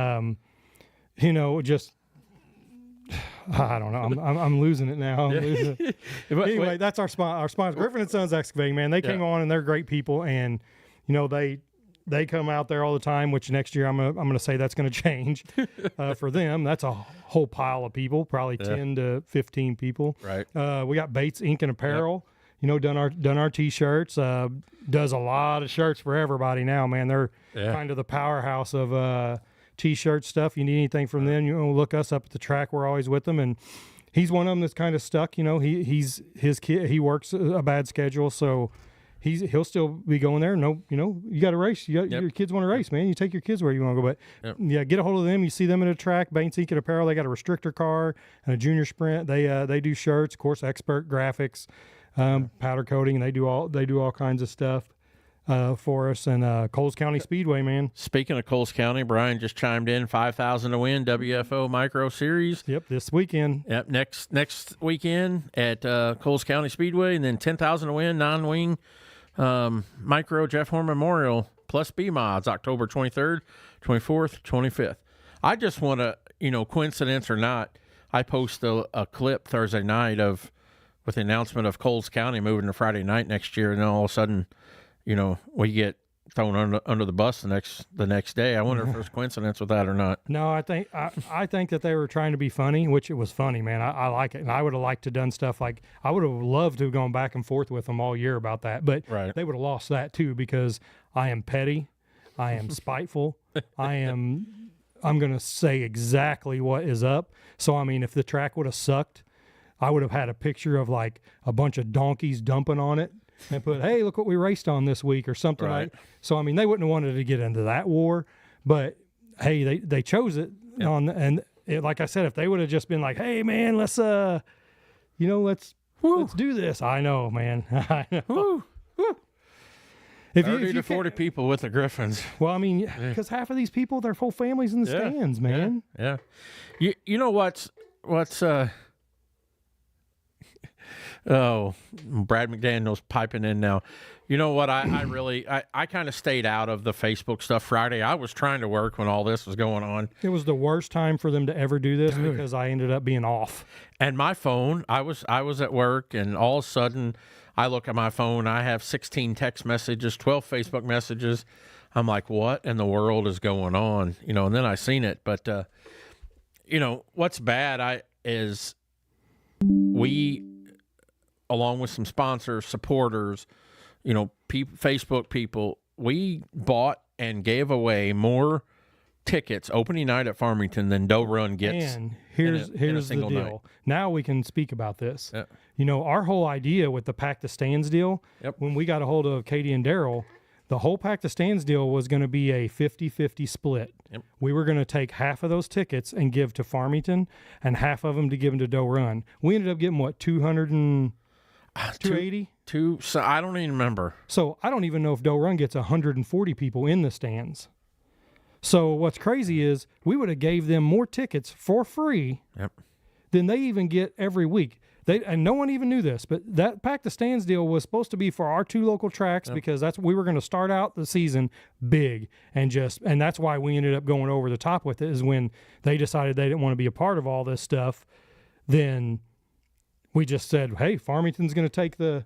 just. I don't know. I'm losing it now. I'm losing it. But- Anyway, that's our sponsor, Griffin and Sons Excavating. Man, they came on and they're great people, and they come out there all the time. Which next year I'm gonna say that's gonna change for them. That's a whole pile of people, probably 10 to 15 people. Right. We got Bates Ink and Apparel. Done our t-shirts. Does a lot of shirts for everybody now. Man, they're kind of the powerhouse of t-shirt stuff. You need anything from them, look us up at the track. We're always with them, and he's one of them that's kind of stuck. He's his kid. He works a bad schedule, so he'll still be going there. No, you got to race. Your kids want to race, man. You take your kids where you want to go. But yeah, get a hold of them. You see them at a track. Bates Ink and Apparel. They got a restrictor car and a junior sprint. They do shirts, of course, expert graphics, powder coating, and they do all kinds of stuff for us. And Coles County Speedway, man. Speaking of Coles County, Brian just chimed in, 5,000 to win WFO Micro Series. Yep, this weekend. Yep, next weekend at Coles County Speedway, and then 10,000 to win non-wing Micro Jeff Horn Memorial plus B mods, October 23rd, 24th, 25th. I just want to, coincidence or not, I post a clip Thursday night with the announcement of Coles County moving to Friday night next year, and then all of a sudden, we get thrown under the bus the next day. I wonder if there's coincidence with that or not. No, I think that they were trying to be funny, which it was funny, man. I like it, and I would have liked to done stuff like I would have loved to have gone back and forth with them all year about that, but Right. they would have lost that too because I am petty, I am spiteful, I'm going to say exactly what is up. So I mean, if the track would have sucked, I would have had a picture of like a bunch of donkeys dumping on it and put, hey, look what we raced on this week or something Right. like. So I mean, they wouldn't have wanted to get into that war, but hey, they chose it on, and like I said, if they would have just been like, hey man, let's let's do this. I know, man. I know. Woo. If 30 to can't- 40 people with the Griffins. well, I mean, because half of these people, their whole families in the stands, man. Yeah. You know what's Oh, Brad McDaniel's piping in now. You know what? I kind of stayed out of the Facebook stuff Friday. I was trying to work when all this was going on. It was the worst time for them to ever do this because I ended up being off. And my phone, I was at work, and all of a sudden I look at my phone. I have 16 text messages, 12 Facebook messages. I'm like, what in the world is going on? You know, and then I seen it. But, you know, what's bad is we, along with some sponsors, supporters, you know, Facebook people, we bought and gave away more tickets opening night at Farmington than Doe Run gets. And here's the single deal. night. Now we can speak about this. Yep. You know, our whole idea with the Pack the Stands deal, Yep. when we got a hold of Katie and Daryl, the whole Pack the Stands deal was going to be a 50-50 split. Yep. We were going to take half of those tickets and give to Farmington and half of them to give them to Doe Run. We ended up getting, what, 280? So I don't even remember. So I don't even know if Doe Run gets 140 people in the stands. So what's crazy is we would have gave them more tickets for free Yep. than they even get every week. And no one even knew this, but that Pack the Stands deal was supposed to be for our 2 local tracks because we were going to start out the season big and that's why we ended up going over the top with it, is when they decided they didn't want to be a part of all this stuff. Then we just said, hey, Farmington's going to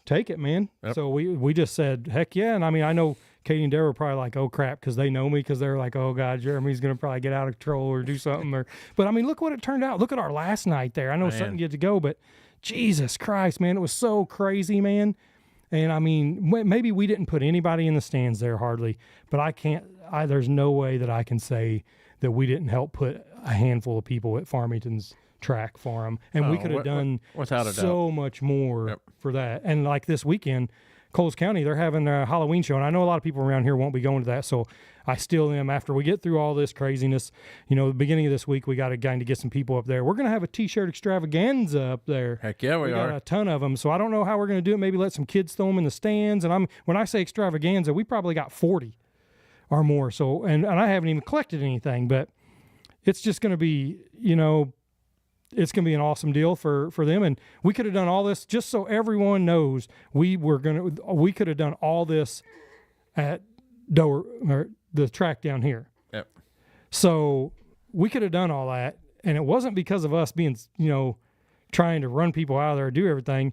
take it, man. Yep. So we just said, heck yeah. And I mean, I know Katie and Darryl were probably like, oh crap, because they know me, because they're like, oh God, Jeremy's going to probably get out of control or do something. But I mean, look what it turned out. Look at our last night there. I know something gets to go, but Jesus Christ, man, it was so crazy, man. And I mean, maybe we didn't put anybody in the stands there hardly, but there's no way that I can say that we didn't help put a handful of people at Farmington's track for them. And we could have done without a so much more for that. And like this weekend, Coles County, they're having a Halloween show, and I know a lot of people around here won't be going to that, so I still am. After we get through all this craziness, you know, the beginning of this week, we got to kind of get some people up there. We're going to have a T-shirt extravaganza up there. Heck yeah, we got are. a ton of them, so I don't know how we're going to do it. Maybe let some kids throw them in the stands, and when I say extravaganza, we probably got 40 or more. So, and I haven't even collected anything, but it's just going to be, you know, it's going to be an awesome deal for them. And we could have done all this, just so everyone knows, we could have done all this at Doe, or the track down here. Yep. So we could have done all that. And it wasn't because of us being, you know, trying to run people out of there or do everything,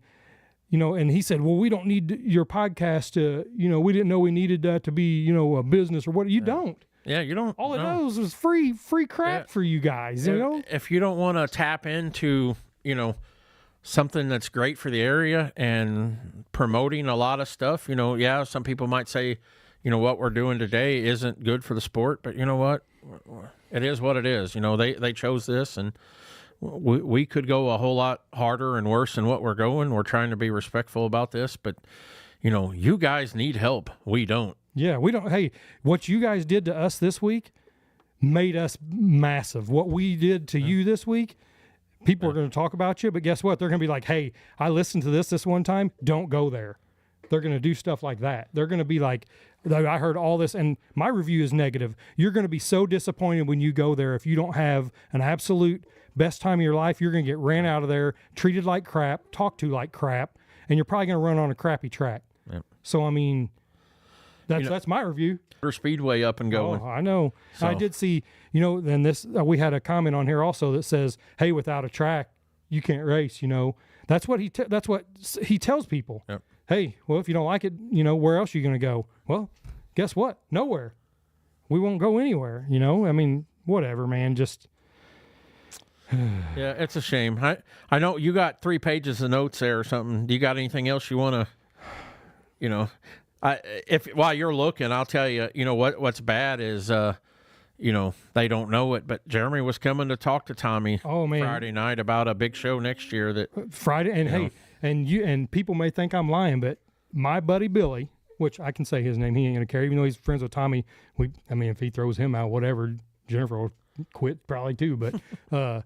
you know. And he said, well, we don't need your podcast to, you know, we didn't know we needed that to be, you know, a business or what. You don't. Yeah, you don't. All it knows is free crap for you guys, you know? If you don't want to tap into, you know, something that's great for the area and promoting a lot of stuff, you know, yeah, some people might say, you know, what we're doing today isn't good for the sport, but you know what? It is what it is. You know, they chose this, and we could go a whole lot harder and worse than what we're going. We're trying to be respectful about this, but, you know, you guys need help. We don't. Yeah, we don't. Hey, what you guys did to us this week made us massive. What we did to you this week, people are going to talk about you, but guess what? They're going to be like, hey, I listened to this one time. Don't go there. They're going to do stuff like that. They're going to be like, I heard all this, and my review is negative. You're going to be so disappointed when you go there if you don't have an absolute best time of your life. You're going to get ran out of there, treated like crap, talked to like crap, and you're probably going to run on a crappy track. Yep. So, I mean, that's my review. Speedway up and going. Oh, I know. So. I did see, you know, then this, we had a comment on here also that says, hey, without a track, you can't race, you know. That's what he tells people. Yep. Hey, well, if you don't like it, you know, where else are you going to go? Well, guess what? Nowhere. We won't go anywhere, you know. I mean, whatever, man, just. Yeah, it's a shame. I know you got 3 pages of notes there or something. Do you got anything else you want to, you know, while you're looking, I'll tell you, you know, what's bad is, you know, they don't know it, but Jeremy was coming to talk to Tommy Friday night about a big show next year that Friday. And hey, and people may think I'm lying, but my buddy Billy, which I can say his name, he ain't gonna care, even though he's friends with Tommy. I mean, if he throws him out, whatever, Jennifer will quit probably too. But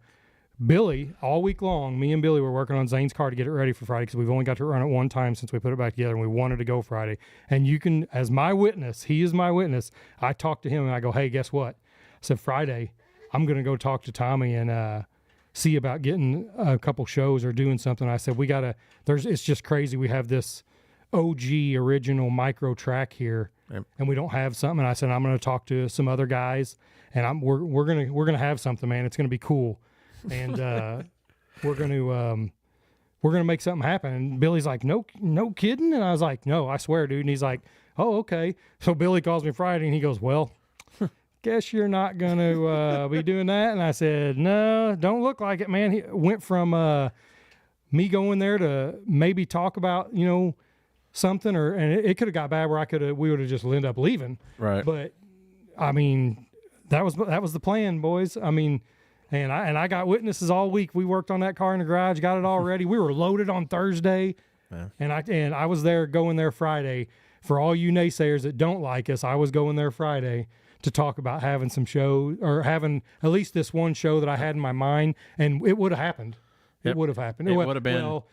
Billy, all week long, me and Billy were working on Zane's car to get it ready for Friday because we've only got to run it one time since we put it back together, and we wanted to go Friday. And you can, as my witness, he is my witness. I talked to him and I go, hey, guess what? I said, Friday, I'm going to go talk to Tommy and see about getting a couple shows or doing something. I said, it's just crazy. We have this OG original micro track here, and we don't have something. And I said, I'm going to talk to some other guys, and we're gonna have something, man. It's going to be cool, and we're gonna make something happen. And Billy's like, no kidding. And I was like, no, I swear, dude. And he's like, oh, okay. So Billy calls me Friday, and he goes, well, guess you're not going to be doing that. And I said, no, don't look like it, man. He went from me going there to maybe talk about, something, and it could have got bad where we would have just ended up leaving. Right. But I mean, that was the plan, boys. I mean, and I got witnesses all week. We worked on that car in the garage, got it all ready. We were loaded on Thursday, and I was going there Friday. For all you naysayers that don't like us, I was going there Friday to talk about having some shows, or having at least this one show that I had in my mind, and it would have happened. It would have happened. It would have been. Well,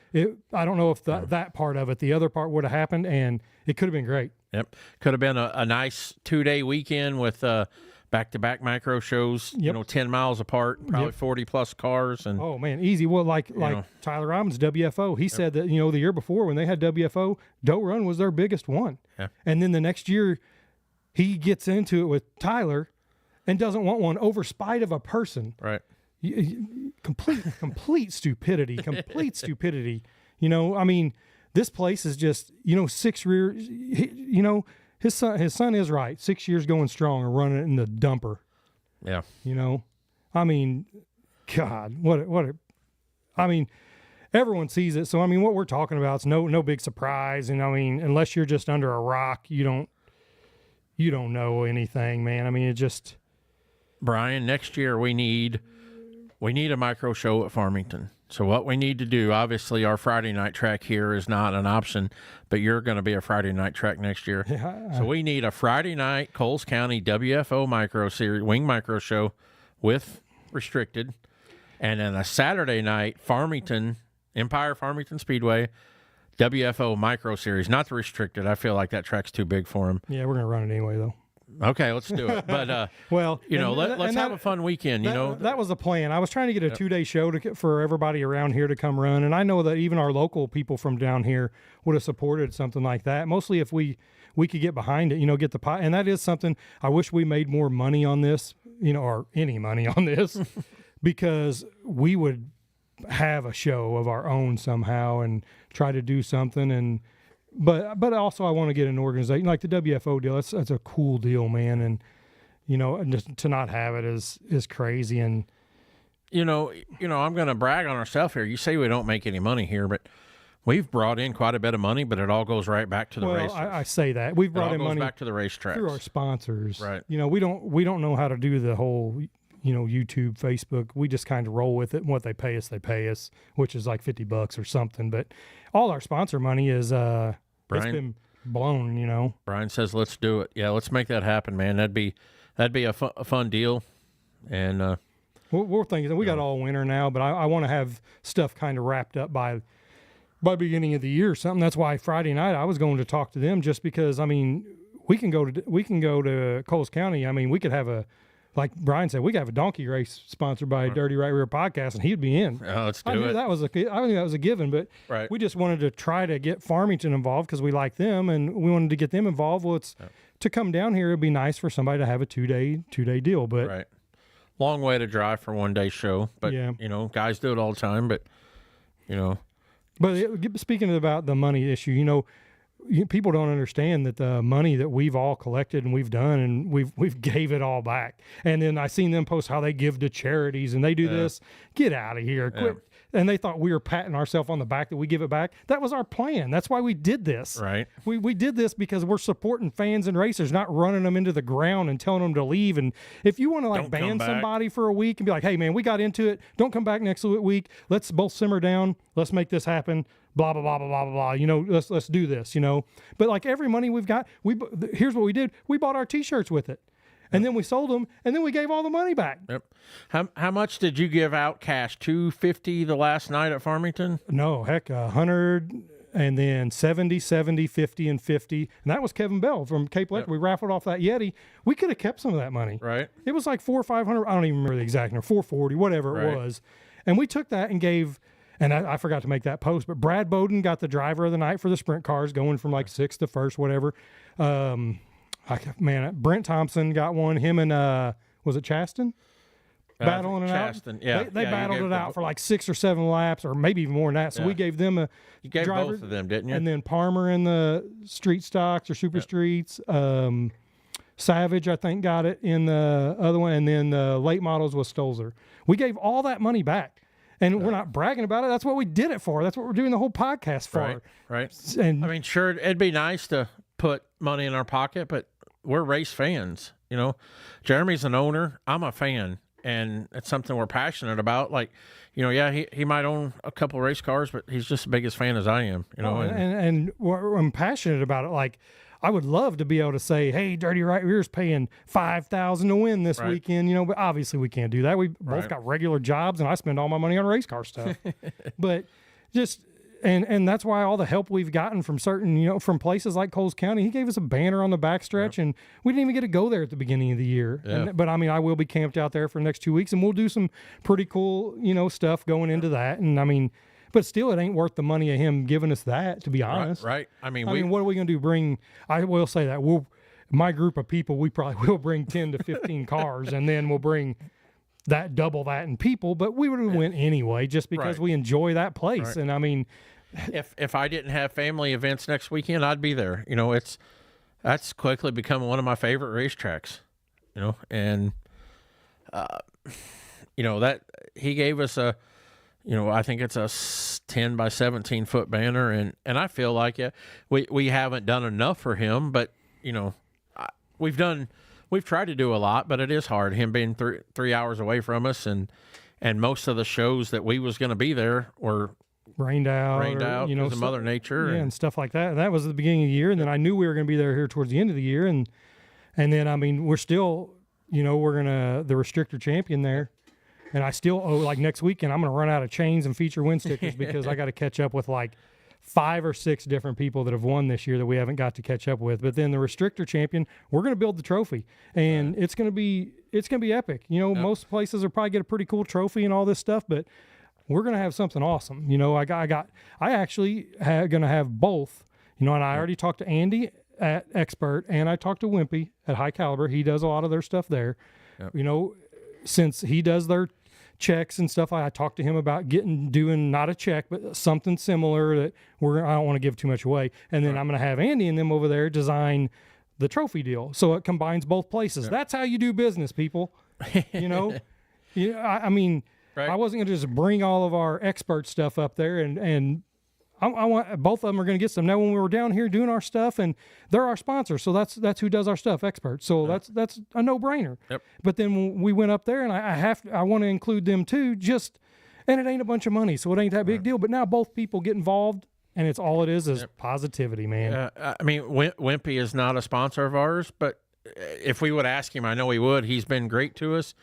I don't know if that part of it, the other part would have happened, and it could have been great. Yep. Could have been a nice 2-day weekend with back-to-back micro shows, 10 miles apart, probably 40-plus cars. And oh, man, easy. Well, like Tyler Robbins, WFO, he said that, the year before when they had WFO, Doe Run was their biggest one. Yeah. And then the next year, he gets into it with Tyler and doesn't want one over spite of a person. Right. Complete stupidity. I mean, this place is just, 6 years, his son is right. 6 years going strong and running it in the dumper. Yeah. I mean, God, I mean, everyone sees it. So, I mean, what we're talking about is no big surprise. And I mean, unless you're just under a rock, you don't know anything, man. I mean, it just, Brian, next year we need a micro show at Farmington. So what we need to do, obviously our Friday night track here is not an option, but you're going to be a Friday night track next year. Yeah. So we need a Friday night Coles County WFO micro series, wing micro show with restricted, and then a Saturday night Empire Farmington Speedway WFO micro series, not the restricted. I feel like that track's too big for him. Yeah, we're going to run it anyway, though. Okay, let's do it. But well, let's have a fun weekend. That was the plan. I was trying to get a 2-day show for everybody around here to come run, and I know that even our local people from down here would have supported something like that. Mostly if we could get behind it, get the pot. And that is something I wish we made more money on this, or any money on this, because we would have a show of our own somehow and try to do something. But also I want to get an organization like the WFO deal. That's a cool deal, man. And, and just to not have it is crazy. And, I'm going to brag on ourselves here. You say we don't make any money here, but we've brought in quite a bit of money, but it all goes right back to the race. I say that we've brought in money back to the racetracks through our sponsors. Right. We don't know how to do the whole, YouTube, Facebook. We just kind of roll with it. And what they pay us, which is like $50 or something. But all our sponsor money is, it's been blown, Brian says, let's do it. Yeah, let's make that happen, man. That'd be a fun deal. And we're thinking we got all winter now, but I want to have stuff kind of wrapped up by beginning of the year or something. That's why Friday night I was going to talk to them, just because, I mean, we can go to Coles County. I mean, we could have like Brian said, we could have a donkey race sponsored by Dirty Right Rear Podcast, and he'd be in. Oh, let's do I knew it. I knew that was a given, but we just wanted to try to get Farmington involved because we like them, and we wanted to get them involved. Well, to come down here, it'd be nice for somebody to have a two day deal, but right, long way to drive for 1 day show. But guys do it all the time. But But speaking about the money issue, people don't understand that the money that we've all collected and we've done, and we've gave it all back. And then I seen them post how they give to charities and they do this. Get out of here. Quit. And they thought we were patting ourselves on the back that we give it back. That was our plan. That's why we did this. Right. We did this because we're supporting fans and racers, not running them into the ground and telling them to leave. And if you want to ban somebody for a week and be like, hey man, we got into it. Don't come back next week. Let's both simmer down. Let's make this happen. Blah, blah, blah, blah, blah, blah, blah. Let's do this, But like every money we've got, here's what we did. We bought our T-shirts with it. And then we sold them, and then we gave all the money back. Yep. How much did you give out cash? $250 the last night at Farmington? No, heck, 100, and then 70, 50, and 50. And that was Kevin Bell from Cape Electric. We raffled off that Yeti. We could have kept some of that money. Right. It was like $400 or $500. I don't even remember the exact number. $440, whatever it was. And we took that and gave, and I forgot to make that post, but Brad Bowden got the driver of the night for the sprint cars, going from like 6th to 1st, whatever. Brent Thompson got one. Him and was it Chaston? Battling it out. Yeah, they battled it out for like 6 or 7 laps, or maybe even more than that. So we gave them a You gave driver, both of them, didn't you? and then Palmer in the street stocks or super streets. Savage, I think, got it in the other one, and then the late models was Stolzer. We gave all that money back, and we're not bragging about it. That's what we did it for. That's what we're doing the whole podcast for. Right. And I mean, sure, it'd be nice to put money in our pocket, but we're race fans. You know, Jeremy's an owner. I'm a fan, and it's something we're passionate about. Like, you know, yeah, he might own a couple race cars, but he's just the biggest fan as I am. You know, and I'm passionate about it. Like, I would love to be able to say, hey, Dirty Right Rear's paying $5,000 to win this weekend, you know, but obviously we can't do that. We both got regular jobs, and I spend all my money on race car stuff. But just, and that's why all the help we've gotten from certain, you know, from places like Coles County, he gave us a banner on the backstretch, and we didn't even get to go there at the beginning of the year. Yeah. But I mean, I will be camped out there for the next 2 weeks, and we'll do some pretty cool, you know, stuff going into that. And I mean, but still, it ain't worth the money of him giving us that, to be honest. Right. I mean, what are we going to do? I will say that my group of people, we probably will bring 10 to 15 cars, and then we'll bring double that in people, but we would have went anyway, just because we enjoy that place. Right. And I mean, if I didn't have family events next weekend, I'd be there. You know, that's quickly become one of my favorite racetracks, you know, and, you know, that he gave us you know, I think it's a 10 by 17 foot banner, and I feel like we haven't done enough for him, but you know, we've tried to do a lot, but it is hard. Him being 3 hours away from us, and most of the shows that we was going to be there were rained out, you know, because of Mother Nature, and stuff like that. And that was at the beginning of the year, and then I knew we were going to be there here towards the end of the year, and then I mean, we're still, you know, the restrictor champion there. And I still owe, like next weekend, I'm going to run out of chains and feature win stickers because I got to catch up with like 5 or 6 different people that have won this year that we haven't got to catch up with. But then the restrictor champion, we're going to build the trophy, and it's going to be epic. You know, most places will probably get a pretty cool trophy and all this stuff, but we're going to have something awesome. You know, I actually going to have both. You know, and I already talked to Andy at Expert, and I talked to Wimpy at High Caliber. He does a lot of their stuff there. Yep. You know, since he does their checks and stuff, I talked to him about doing not a check, but something similar that I don't want to give too much away. And then I'm going to have Andy and them over there design the trophy deal. So it combines both places. Yeah. That's how you do business, people. You know, I mean, I wasn't going to just bring all of our Expert stuff up there and I want both of them are going to get some. Now, when we were down here doing our stuff, and they're our sponsor, so that's who does our stuff, Expert. So that's a no-brainer. Yep. But then when we went up there, and I want to include them too. And it ain't a bunch of money, so it ain't that big deal. But now both people get involved, and it's all it is positivity, man. I mean, Wimpy is not a sponsor of ours, but if we would ask him, I know he would. He's been great to us.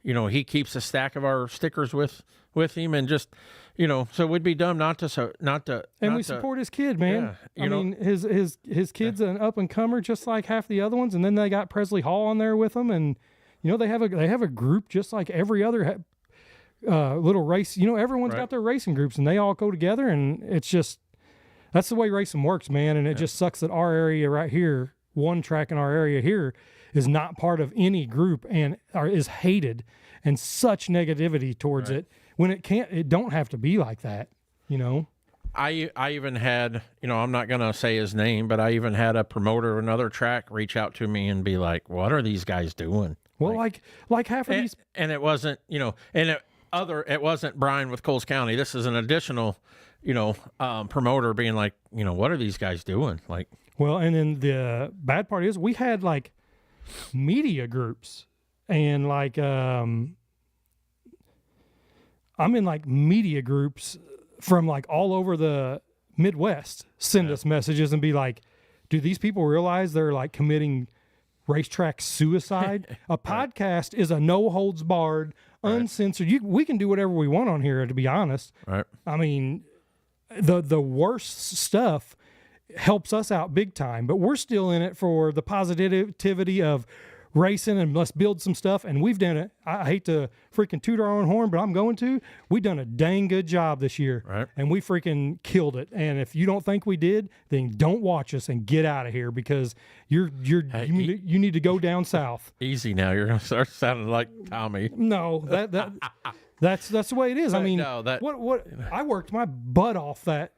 You know, he keeps a stack of our stickers with him, and just, you know, so we'd be dumb not to. And we support his kid, man. Yeah, I mean, his kid's an up and comer, just like half the other ones, and then they got Presley Hall on there with them, and you know they have a group just like every other little race. You know, everyone's got their racing groups, and they all go together, and it's just that's the way racing works, man. And it just sucks that our area right here, one track in our area here, is not part of any group and is hated, and such negativity towards it. When it don't have to be like that, you know. I even had, you know, I'm not gonna say his name, but I even had a promoter of another track reach out to me and be like, "What are these guys doing?" Well, like half of these, and it wasn't, you know, it wasn't Brian with Coles County. This is an additional, you know, promoter being like, you know, what are these guys doing? Like, well, and then the bad part is we had like media groups and like I'm in like media groups from like all over the Midwest send us messages and be like, do these people realize they're like committing racetrack suicide? A podcast is a no holds barred, uncensored. We can do whatever we want on here, to be honest. Right. I mean, the worst stuff helps us out big time, but we're still in it for the positivity of racing and let's build some stuff. And we've done it. I hate to freaking toot our own horn, but I'm going to. We've done a dang good job this year. Right. And we freaking killed it. And if you don't think we did, then don't watch us and get out of here because you need to go down south. Easy now. You're going to start sounding like Tommy. No, that's the way it is. I mean, No, what I worked my butt off that.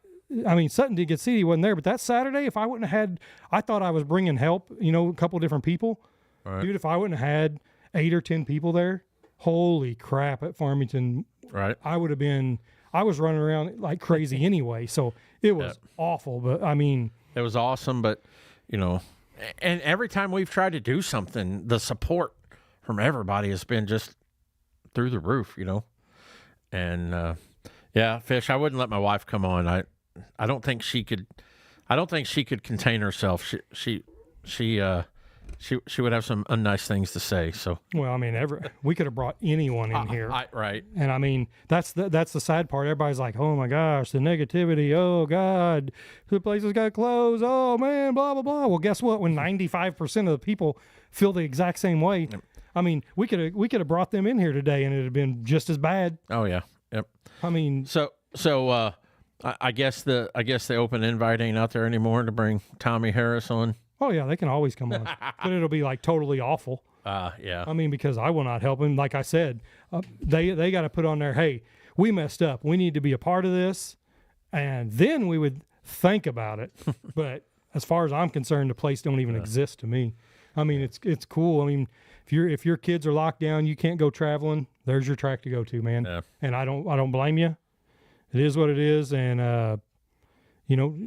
I mean, Sutton did get seedy, wasn't there, but that Saturday, if I wouldn't have had, I thought I was bringing help, a couple different people. Right. Dude, if I wouldn't have had 8 or 10 people there, holy crap, at Farmington, Right. I was running around like crazy anyway. So it was awful, but I mean, It was awesome, but, and every time we've tried to do something, the support from everybody has been just through the roof, And, Fish, I wouldn't let my wife come on. I don't think she could contain herself. She would have some unnice things to say. So well, I mean, we could have brought anyone in here. Right. And I mean, that's the sad part. Everybody's like, oh my gosh, the negativity. Oh God, the place has got closed. Oh man, blah, blah, blah. Well, guess what? When 95% of the people feel the exact same way, I mean, we could have brought them in here today and it'd have been just as bad. Oh yeah. Yep. I mean, So I guess the open invite ain't out there anymore to bring Tommy Harris on. oh yeah, they can always come on, but it'll be like totally awful. Yeah. I mean, because I will not help him. Like I said, they got to put on there, hey, we messed up. We need to be a part of this. And then we would think about it. But as far as I'm concerned, the place don't even exist to me. I mean, it's cool. I mean, if your kids are locked down, you can't go traveling, there's your track to go to, man. Yeah. And I don't blame you. It is what it is. And,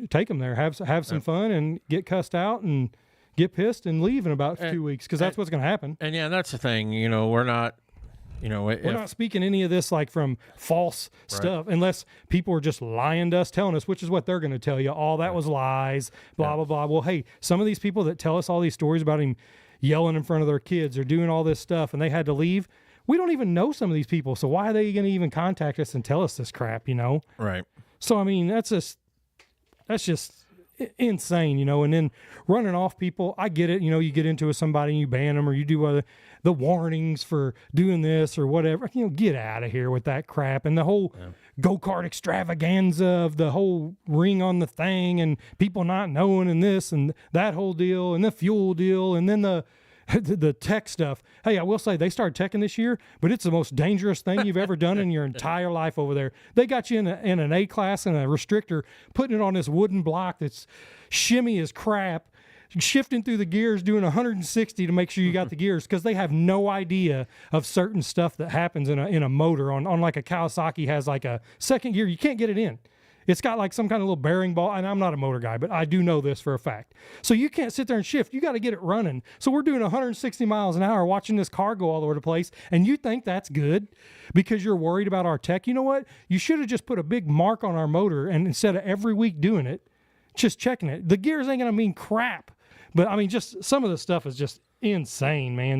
take them there, have some fun and get cussed out and get pissed and leave in about 2 weeks. Cause that's what's going to happen. And yeah, that's the thing. We're not, We're not speaking any of this like from false stuff, unless people are just lying to us, telling us, which is what they're going to tell you. All that was lies, blah, blah, blah. Well, hey, some of these people that tell us all these stories about him yelling in front of their kids or doing all this stuff and they had to leave, we don't even know some of these people. So why are they going to even contact us and tell us this crap, Right. So, I mean, that's just insane, and then running off people. I get it. You get into it with somebody and you ban them or you do the warnings for doing this or whatever, get out of here with that crap. And the whole go-kart extravaganza of the whole ring on the thing and people not knowing and this and that whole deal and the fuel deal. And then the tech stuff. Hey, I will say they started teching this year, but it's the most dangerous thing you've ever done in your entire life over there. They got you in an A class and a restrictor, putting it on this wooden block that's shimmy as crap, shifting through the gears, doing 160 to make sure you got the gears, because they have no idea of certain stuff that happens in a motor on like a Kawasaki has like a second gear. You can't get it in. It's got like some kind of little bearing ball, and I'm not a motor guy, but I do know this for a fact. So you can't sit there and shift. You got to get it running. So we're doing 160 miles an hour watching this car go all over the place, and you think that's good because you're worried about our tech. You know what? You should have just put a big mark on our motor, and instead of every week doing it, just checking it. The gears ain't going to mean crap. But, I mean, just some of the stuff is just insane, man,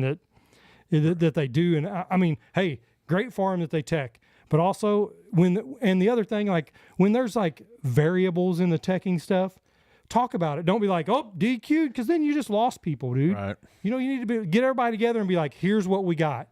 that they do. And, I mean, hey, great for them that they tech. But also, the other thing, like when there's like variables in the teching stuff, talk about it. Don't be like, oh, DQ'd, because then you just lost people, dude. Right. You need to get everybody together and be like, here's what we got.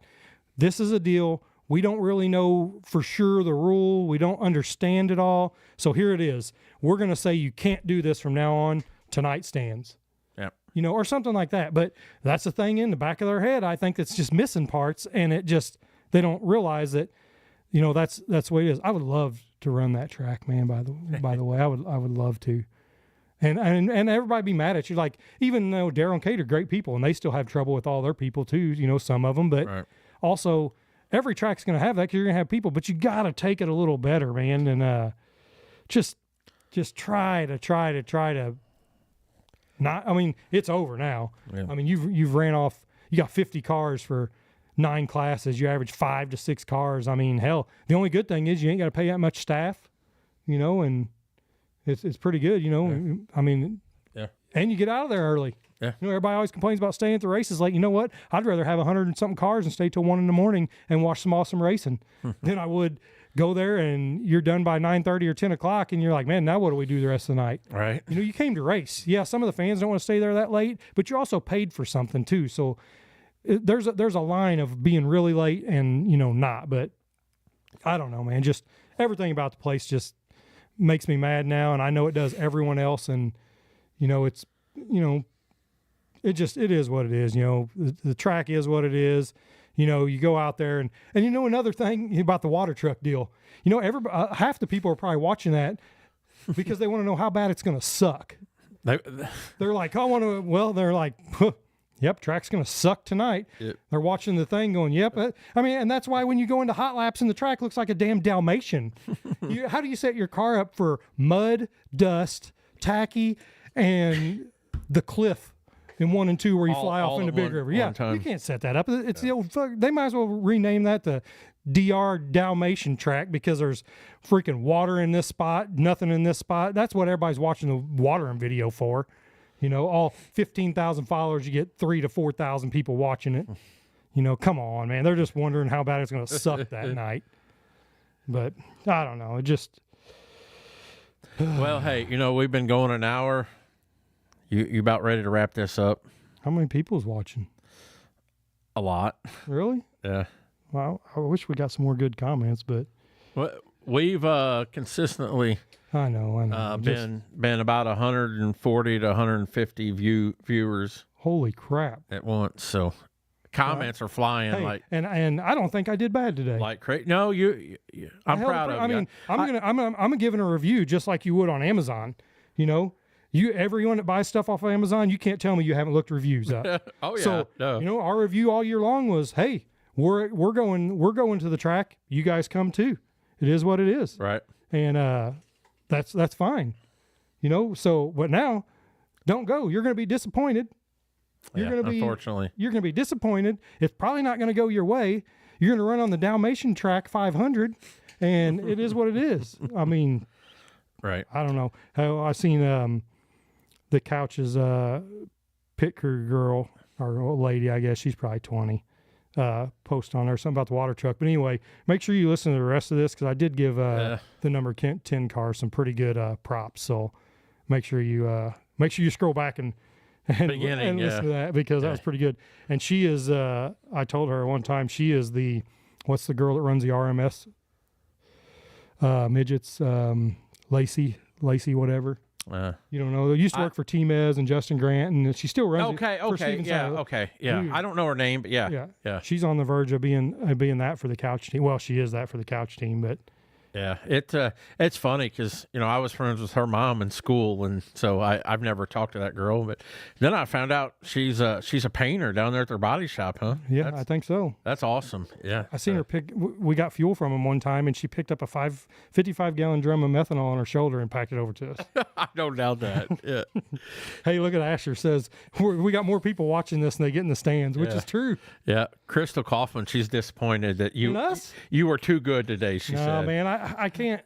This is a deal. We don't really know for sure the rule. We don't understand it all. So here it is. We're going to say you can't do this from now on. Tonight stands. Yep. Or something like that. But that's the thing in the back of their head. I think that's just missing parts, and they don't realize that. That's the way it is. I would love to run that track, man. By the way, I would love to, and everybody be mad at you. Like, even though Daryl and Kate are great people, and they still have trouble with all their people too. Some of them, but also every track's going to have that because you're going to have people. But you got to take it a little better, man, and just try to not. I mean, it's over now. Yeah. I mean, you've ran off. You got 50 cars for 9 classes. You average 5 to 6 cars. I mean, hell, the only good thing is you ain't got to pay that much staff, and it's pretty good, Yeah. I mean, yeah. And you get out of there early. Yeah. Everybody always complains about staying at the races. Like, you know what? I'd rather have 100 and something cars and stay till 1 a.m. and watch some awesome racing than I would go there and you're done by 9:30 or 10 o'clock and you're like, man, now what do we do the rest of the night? Right. You came to race. Yeah, some of the fans don't want to stay there that late, but you're also paid for something too. So there's a line of being really late and not. But I don't know, man. Just everything about the place just makes me mad now, and I know it does everyone else. And it's it is what it is. The track is what it is. You go out there and another thing about the water truck deal. Half the people are probably watching that because they want to know how bad it's going to suck. They're like, I want to. Well, they're like, yep, track's going to suck tonight. Yep. They're watching the thing going, yep. I mean, and that's why when you go into hot laps and the track looks like a damn Dalmatian. How do you set your car up for mud, dust, tacky, and the cliff in 1 and 2 where you fly off into Big River? Yeah, you can't set that up. It's the old fuck. They might as well rename that the DR Dalmatian track because there's freaking water in this spot, nothing in this spot. That's what everybody's watching the watering video for. All 15,000 followers, you get 3,000 to 4,000 people watching it. Come on, man. They're just wondering how bad it's going to suck that night. But I don't know. It just. Well, hey, we've been going an hour. You about ready to wrap this up? How many people's watching? A lot. Really? Yeah. Well, I wish we got some more good comments, but. Well, we've consistently. I know. Been about 140 to 150 viewers. Holy crap! At once, so comments are flying. Hey, and I don't think I did bad today. Like crazy. No, I'm proud of you. I mean, I'm gonna give it a review just like you would on Amazon. Everyone that buys stuff off of Amazon, you can't tell me you haven't looked reviews up. Oh yeah. So no. Our review all year long was, hey, we're going to the track. You guys come too. It is what it is. Right. And that's fine. So but now don't go. You're going to be disappointed. Unfortunately. You're going to be disappointed. It's probably not going to go your way. You're going to run on the Dalmatian track 500 and it is what it is. I mean, right. I don't know. I seen the Couch's pit crew girl or old lady, I guess she's probably 20. Post on there something about the water truck. But anyway, make sure you listen to the rest of this because I did give the number 10 car some pretty good props. So make sure you scroll back and listen to that because that was pretty good. And she is I told her one time she is what's the girl that runs the RMS midgets, Lacey whatever. You don't know. They used to work for T-Mez and Justin Grant, and she still runs. Okay. Yeah. Dude. I don't know her name, but yeah. She's on the verge of being that for the couch team. Well, she is that for the couch team, but yeah, it's funny because I was friends with her mom in school, and so I've never talked to that girl, but then I found out she's a painter down there at their body shop, huh? Yeah, I think so. That's awesome. Yeah, I seen her pick. We got fuel from him one time, and she picked up a 55-gallon drum of methanol on her shoulder and packed it over to us. I don't doubt that. Yeah. Hey, look at Asher says we got more people watching this than they get in the stands, which is true. Yeah, Crystal Kaufman, she's disappointed that you were too good today. She said, "No, man, I can't.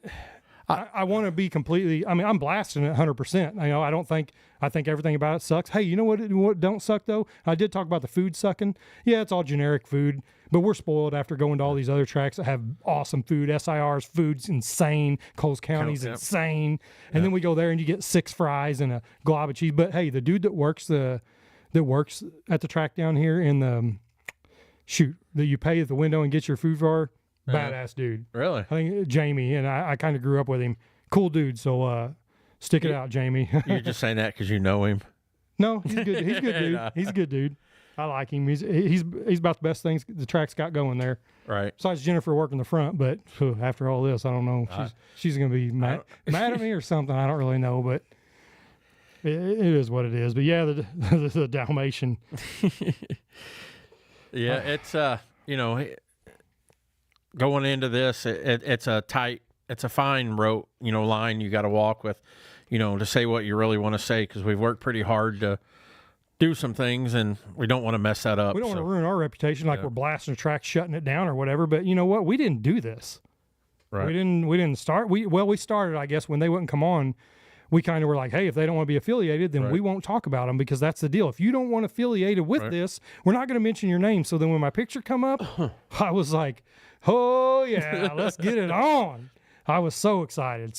I want to be completely. I mean, I'm blasting it 100%. I think everything about it sucks. Hey, you know what don't suck though? I did talk about the food sucking. Yeah, it's all generic food, but we're spoiled after going to all these other tracks that have awesome food. SIR's food's insane. Coles County's insane. And then we go there and you get 6 fries and a glob of cheese. But hey, the dude that works at the track down here in the that you pay at the window and get your food for. Badass dude. Really? I think Jamie, and I kind of grew up with him. Cool dude. So stick it out, Jamie. You're just saying that because you know him. No, he's good. He's a good dude. He's a good dude. I like him. He's about the best things the track's got going there. Right. Besides Jennifer working the front, but after all this, I don't know. She's gonna be mad at me or something. I don't really know, but it is what it is. But yeah, the Dalmatian. Yeah, it's going into this, it's a fine rope, line you got to walk with, to say what you really want to say because we've worked pretty hard to do some things and we don't want to mess that up. We don't want to ruin our reputation like we're blasting a track, shutting it down or whatever. But you know what? We didn't do this. Right. We didn't start. We started, I guess, when they wouldn't come on. We kind of were like, hey, if they don't want to be affiliated, then we won't talk about them because that's the deal. If you don't want affiliated with this, we're not going to mention your name. So then when my picture come up, I was like, oh, yeah, let's get it on. I was so excited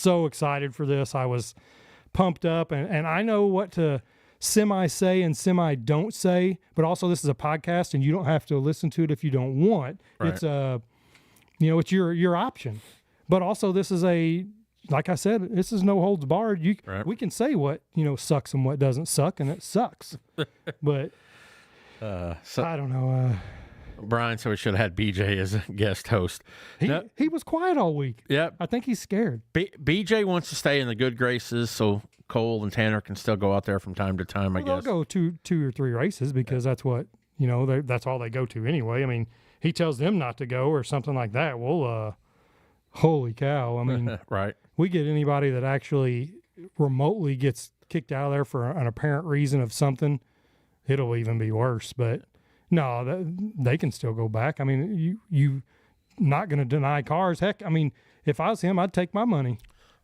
for this. I was pumped up, and I know what to semi say and semi don't say, but also this is a podcast and you don't have to listen to it if you don't want. Right. It's it's your option. But also this is like I said, this is no holds barred. We can say what, sucks and what doesn't suck, and it sucks. But So I don't know. Brian said we should have had BJ as a guest host. He was quiet all week. Yep. I think he's scared. BJ wants to stay in the good graces so Cole and Tanner can still go out there from time to time, I guess. They'll go two or three races because that's what, that's all they go to anyway. I mean, he tells them not to go or something like that. Well, holy cow. I mean, right. We get anybody that actually remotely gets kicked out of there for an apparent reason of something, it'll even be worse. But no, they can still go back. I mean, you not going to deny cars. Heck, I mean, if I was him, I'd take my money.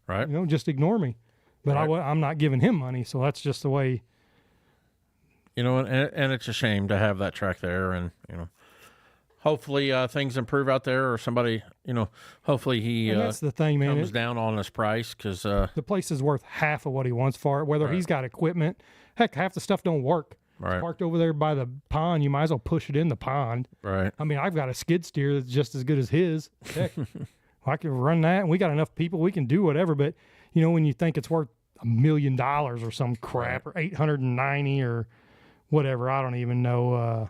Right. Just ignore me. But Right. I'm not giving him money, so that's just the way. And it's a shame to have that track there, and hopefully things improve out there, or somebody, hopefully he And that's the thing, man. comes down on his price, because The place is worth half of what he wants for it. Whether Right. he's got equipment, heck, half the stuff don't work. Right. It's parked over there by the pond. You might as well push it in the pond. right. I mean, I've got a skid steer that's just as good as his. Heck, I can run that, and we got enough people. We can do whatever. But when you think it's worth $1 million or some crap, or 890 or whatever, I don't even know.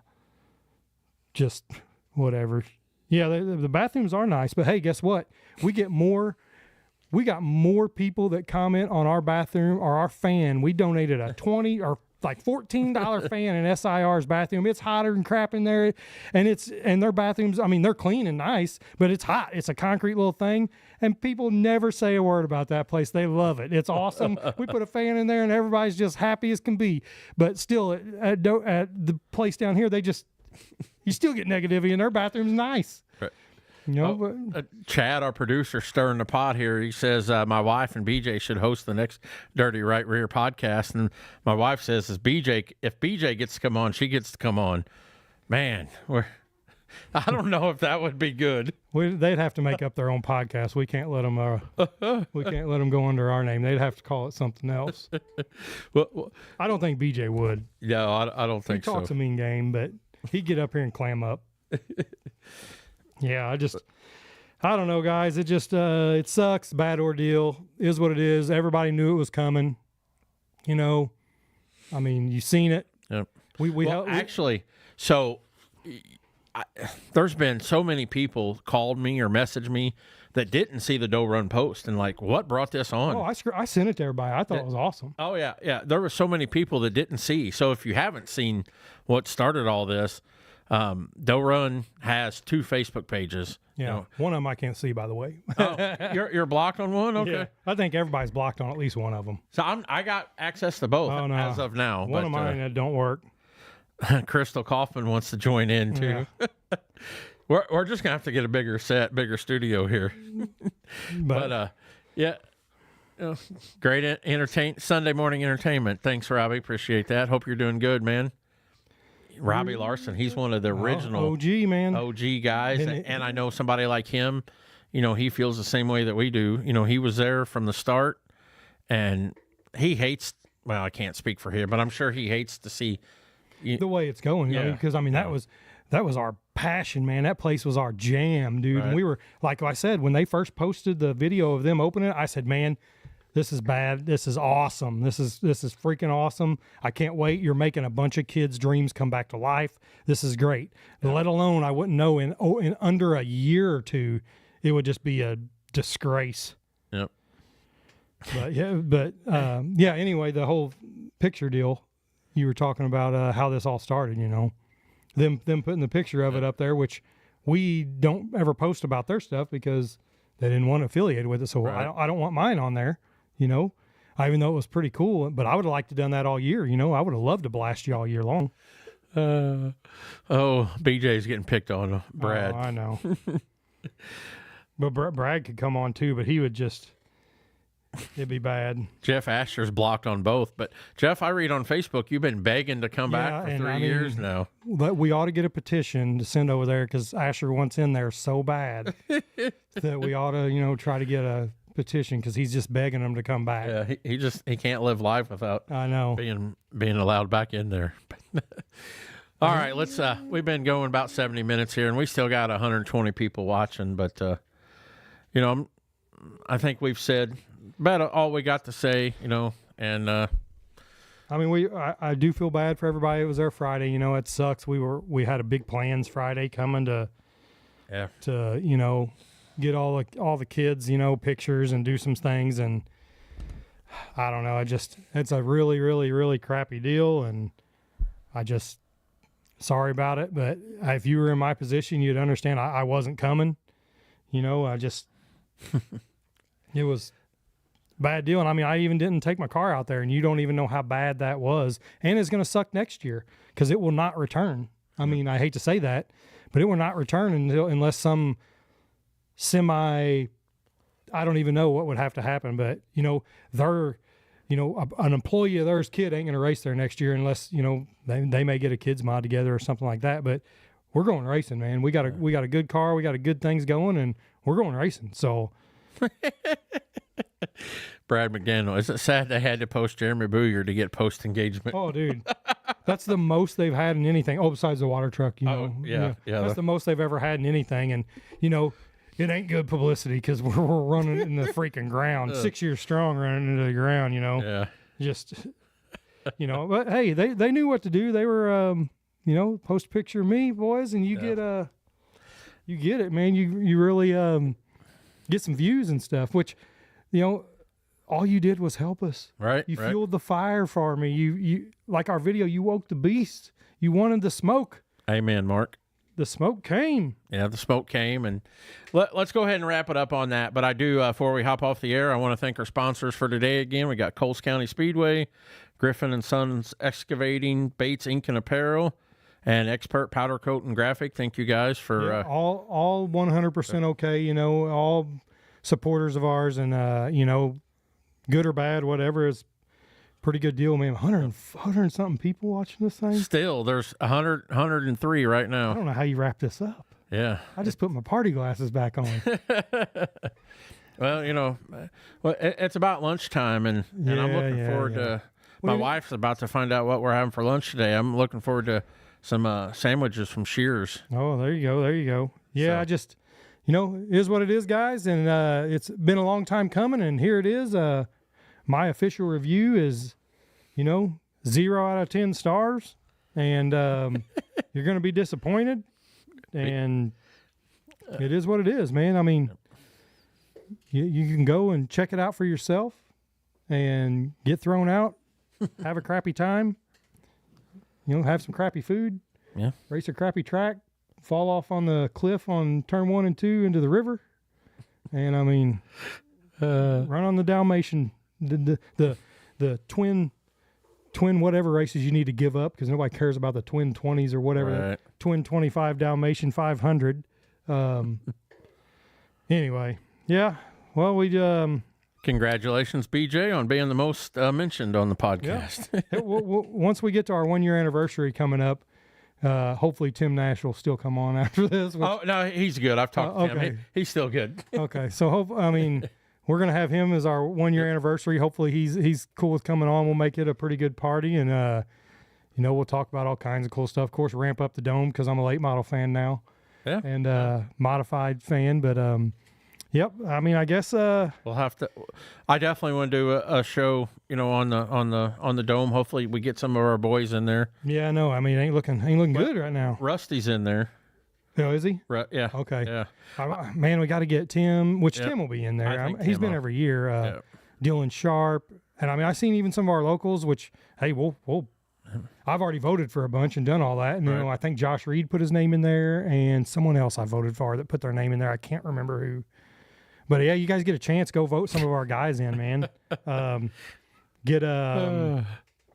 Just whatever. Yeah, the bathrooms are nice, but hey, guess what? We got more people that comment on our bathroom or our fan. We donated a $20 or like $14 fan in SIR's bathroom. It's hotter than crap in there, and their bathrooms, I mean, they're clean and nice, but it's hot. It's a concrete little thing, and people never say a word about that place. They love it. It's awesome. We put a fan in there, and everybody's just happy as can be. But still, at the place down here, you still get negativity, and their bathroom's nice. Right. But Chad, our producer, stirring the pot here. He says my wife and BJ should host the next Dirty Right Rear podcast. And my wife says, if BJ gets to come on, she gets to come on. Man, I don't know if that would be good. they'd have to make up their own podcast. We can't let them. We can't let them go under our name. They'd have to call it something else. Well, I don't think BJ would. no, I don't He think so. talks a mean game, but he'd get up here and clam up. Yeah, I don't know, guys. It just it sucks. Bad ordeal. Is what it is. Everybody knew it was coming. I mean, you've seen it. Yep. Actually, so there's been so many people called me or messaged me that didn't see the Doe Run post and like, what brought this on? I sent it to everybody. I thought it was awesome. Oh yeah. There were so many people that didn't see. So if you haven't seen what started all this, Doe Run has 2 Facebook pages. Yeah, one of them I can't see, by the way. Oh, you're blocked on one? Okay. Yeah, I think everybody's blocked on at least one of them. So I got access to both Oh, no. as of now. One of mine that don't work. Crystal Kaufman wants to join in too. Yeah. We're just gonna have to get a bigger set, bigger studio here. But yeah. Great Sunday morning entertainment. Thanks, Robbie. Appreciate that. Hope you're doing good, man. Robbie Larson, he's one of the original OG, man. OG guys, and I know somebody like him, he feels the same way that we do. He was there from the start, and he hates, well, I can't speak for him, but I'm sure he hates to see the way it's going. Yeah. Because that was our passion, man. That place was our jam, dude. Right. And we were, like I said, when they first posted the video of them opening it, I said, man, this is bad. This is awesome. This is freaking awesome. I can't wait. You're making a bunch of kids' dreams come back to life. This is great. Yeah. Let alone, I wouldn't know in under a year or two, it would just be a disgrace. Yep. But anyway, the whole picture deal, you were talking about how this all started, them putting the picture of it up there, which we don't ever post about their stuff because they didn't want to affiliate with it. So right. I don't want mine on there, even though it was pretty cool, but I would have liked to have done that all year. I would have loved to blast you all year long. BJ's getting picked on, Brad. Oh, I know. But Brad could come on too, but he would it'd be bad. Jeff Asher's blocked on both, but Jeff, I read on Facebook you've been begging to come back for 3 years now. But we ought to get a petition to send over there because Asher wants in there so bad that we ought to, try to get a petition because he's just begging them to come back. Yeah, he can't live life without I know. being allowed back in there. All right, let's we've been going about 70 minutes here and we still got 120 people watching, but you know, I think we've said about all we got to say, you know, and I mean, I do feel bad for everybody. It was there Friday. You know, it sucks. We had a big plans Friday coming to you know, get all the kids, you know, pictures and do some things, and I don't know. It's a really, really, really crappy deal, and I just sorry about it. But if you were in my position, you'd understand. I wasn't coming. You know, it was a bad deal. And I mean, I even didn't take my car out there, and you don't even know how bad that was. And it's going to suck next year because it will not return. I mean, I hate to say that, but it will not return unless some I don't even know what would have to happen. But, you know, an employee of theirs kid ain't going to race there next year unless, you know, they may get a kids mod together or something like that. But we're going racing, man. We got a good car. We got a good things going, and we're going racing. So Brad McDaniel, is it sad they had to post Jeremy Booyer to get post engagement? Oh, dude, that's the most they've had in anything. Oh, besides the water truck, you know. Yeah. That's the most they've ever had in anything, and you know, it ain't good publicity because we're running in the freaking ground, 6 years strong running into the ground. You know, Yeah. just you know. But hey, they knew what to do. They were, you know, post a picture of me, boys, and you get it, man. You really get some views and stuff, which, you know, all you did was help us. Right. You fueled the fire for me. You like our video, you woke the beast. You wanted the smoke. Amen, Mark. The smoke came. Yeah, the smoke came, and let's go ahead and wrap it up on that. But I do, before we hop off the air, I want to thank our sponsors for today again. We got Coles County Speedway, Griffin and Sons Excavating, Bates Ink and Apparel, and Expert Powder Coat and Graphic. Thank you guys for all 100% okay. You know, all supporters of ours, and you know, good or bad, whatever, is pretty good deal, man. 100 something people watching this thing. Still, there's 103 right I now. don't know how you wrap this up. Yeah. I just put my party glasses back on. Well, you know, it's about lunchtime, and I'm looking forward to. My wife's about to find out what we're having for lunch today. I'm looking forward to some sandwiches from Shears. Oh, there you go. Yeah, So- I just, you know, it is what it is, guys, and it's been a long time coming, and here it is. My official review is, you know, 0 out of 10 stars, and you're going to be disappointed, and it is what it is, man. I mean, you can go and check it out for yourself and get thrown out, have a crappy time, you know, have some crappy food, race a crappy track, fall off on the cliff on turn 1 and 2 into the river, and I mean, run on the Dalmatian, the twin whatever races you need to give up because nobody cares about the twin 20s or whatever. Right. Twin 25 Dalmatian 500. Anyway, yeah. Well, we Congratulations, BJ, on being the most mentioned on the podcast. once we get to our 1 year anniversary coming up, hopefully Tim Nash will still come on after this. Oh no, he's good. I've talked to him. He's still good. Okay, so we're gonna have him as our 1 year anniversary. Hopefully he's cool with coming on. We'll make it a pretty good party, and you know, we'll talk about all kinds of cool stuff. Of course, ramp up the dome because I'm a late model fan now, and modified fan. But yep. I mean, I guess we'll have to. I definitely want to do a show, you know, on the dome. Hopefully, we get some of our boys in there. Yeah, no. I mean, ain't looking good right now. Rusty's in there. Oh, is he? Yeah. Okay. Yeah. Man, we got to get Tim, which Yep. Tim will be in I there. think He's Tim been will. every year. Yep. Dylan Sharp, and I mean, I've seen even some of our locals, which hey, we'll I've already voted for a bunch and done all that, and you know, I think Josh Reed put his name in there, and someone else I voted for that put their name in there. I can't remember who, but yeah, you guys get a chance, go vote some of our guys in, man.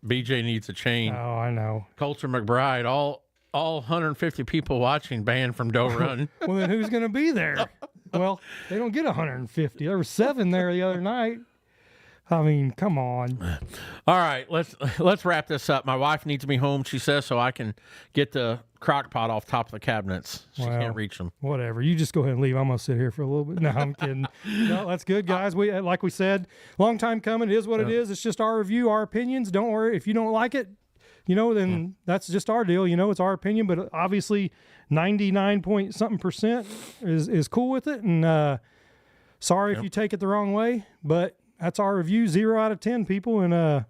BJ needs a chain. Oh, I know. Coulter McBride, all 150 people watching banned from Doe Run. Well, then who's going to be there? Well, they don't get 150. There were 7 there the other night. I mean, come on. All right, let's wrap this up. My wife needs me home, she says, so I can get the crock pot off top of the cabinets. She Well, can't reach them. Whatever. You just go ahead and leave. I'm gonna sit here for a little bit. No, I'm kidding. No, that's good, guys. We like we said, long time coming. It is what it is. It's just our review, our opinions. Don't worry if you don't like it. Then that's just our deal. It's our opinion, but obviously 99 point something percent is cool with it. And sorry if you take it the wrong way, but that's our review. 0 out of 10 people. And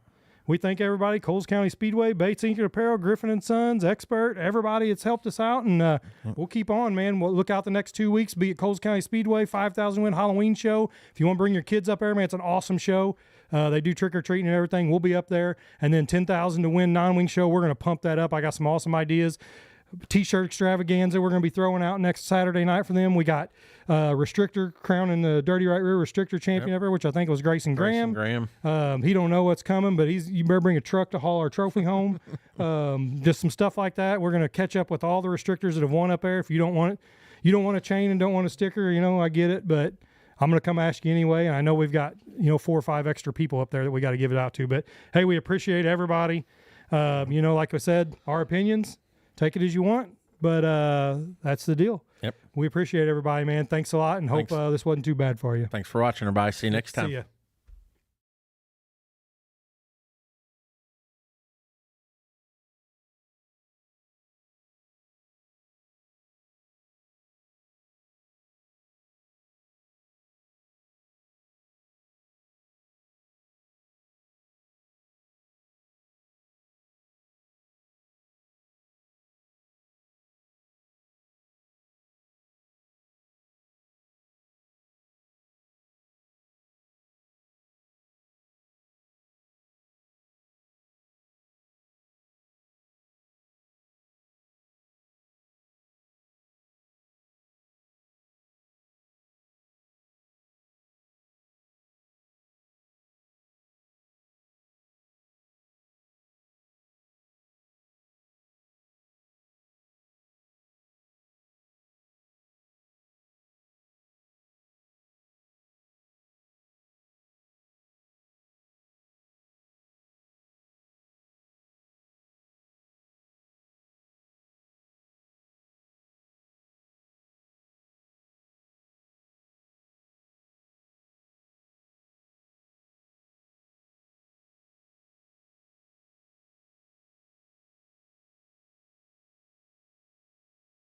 we thank everybody, Coles County Speedway, Bates Ink and Apparel, Griffin and Sons, Expert, everybody that's helped us out. And we'll keep on, man. We'll look out the next 2 weeks, be at Coles County Speedway, 5,000 win Halloween show. If you want to bring your kids up there, man, it's an awesome show. They do trick-or-treating and everything. We'll be up there. And then 10,000 to win non-wing show. We're going to pump that up. I got some awesome ideas. T-shirt extravaganza we're going to be throwing out next Saturday night for them. We got Restrictor crowning the Dirty Right Rear Restrictor champion ever, which I think was Grayson Graham. He don't know what's coming, but you better bring a truck to haul our trophy home. Just some stuff like that. We're going to catch up with all the restrictors that have won up there. If you don't want it, you don't want a chain and don't want a sticker, I get it, but I'm going to come ask you anyway. And I know we've got 4 or 5 extra people up there that we got to give it out to, but hey, we appreciate everybody. Like I said, our opinions, take it as you want, but that's the deal. Yep. We appreciate everybody, man. Thanks a lot, and hope this wasn't too bad for you. Thanks for watching, everybody. See you next time. See ya.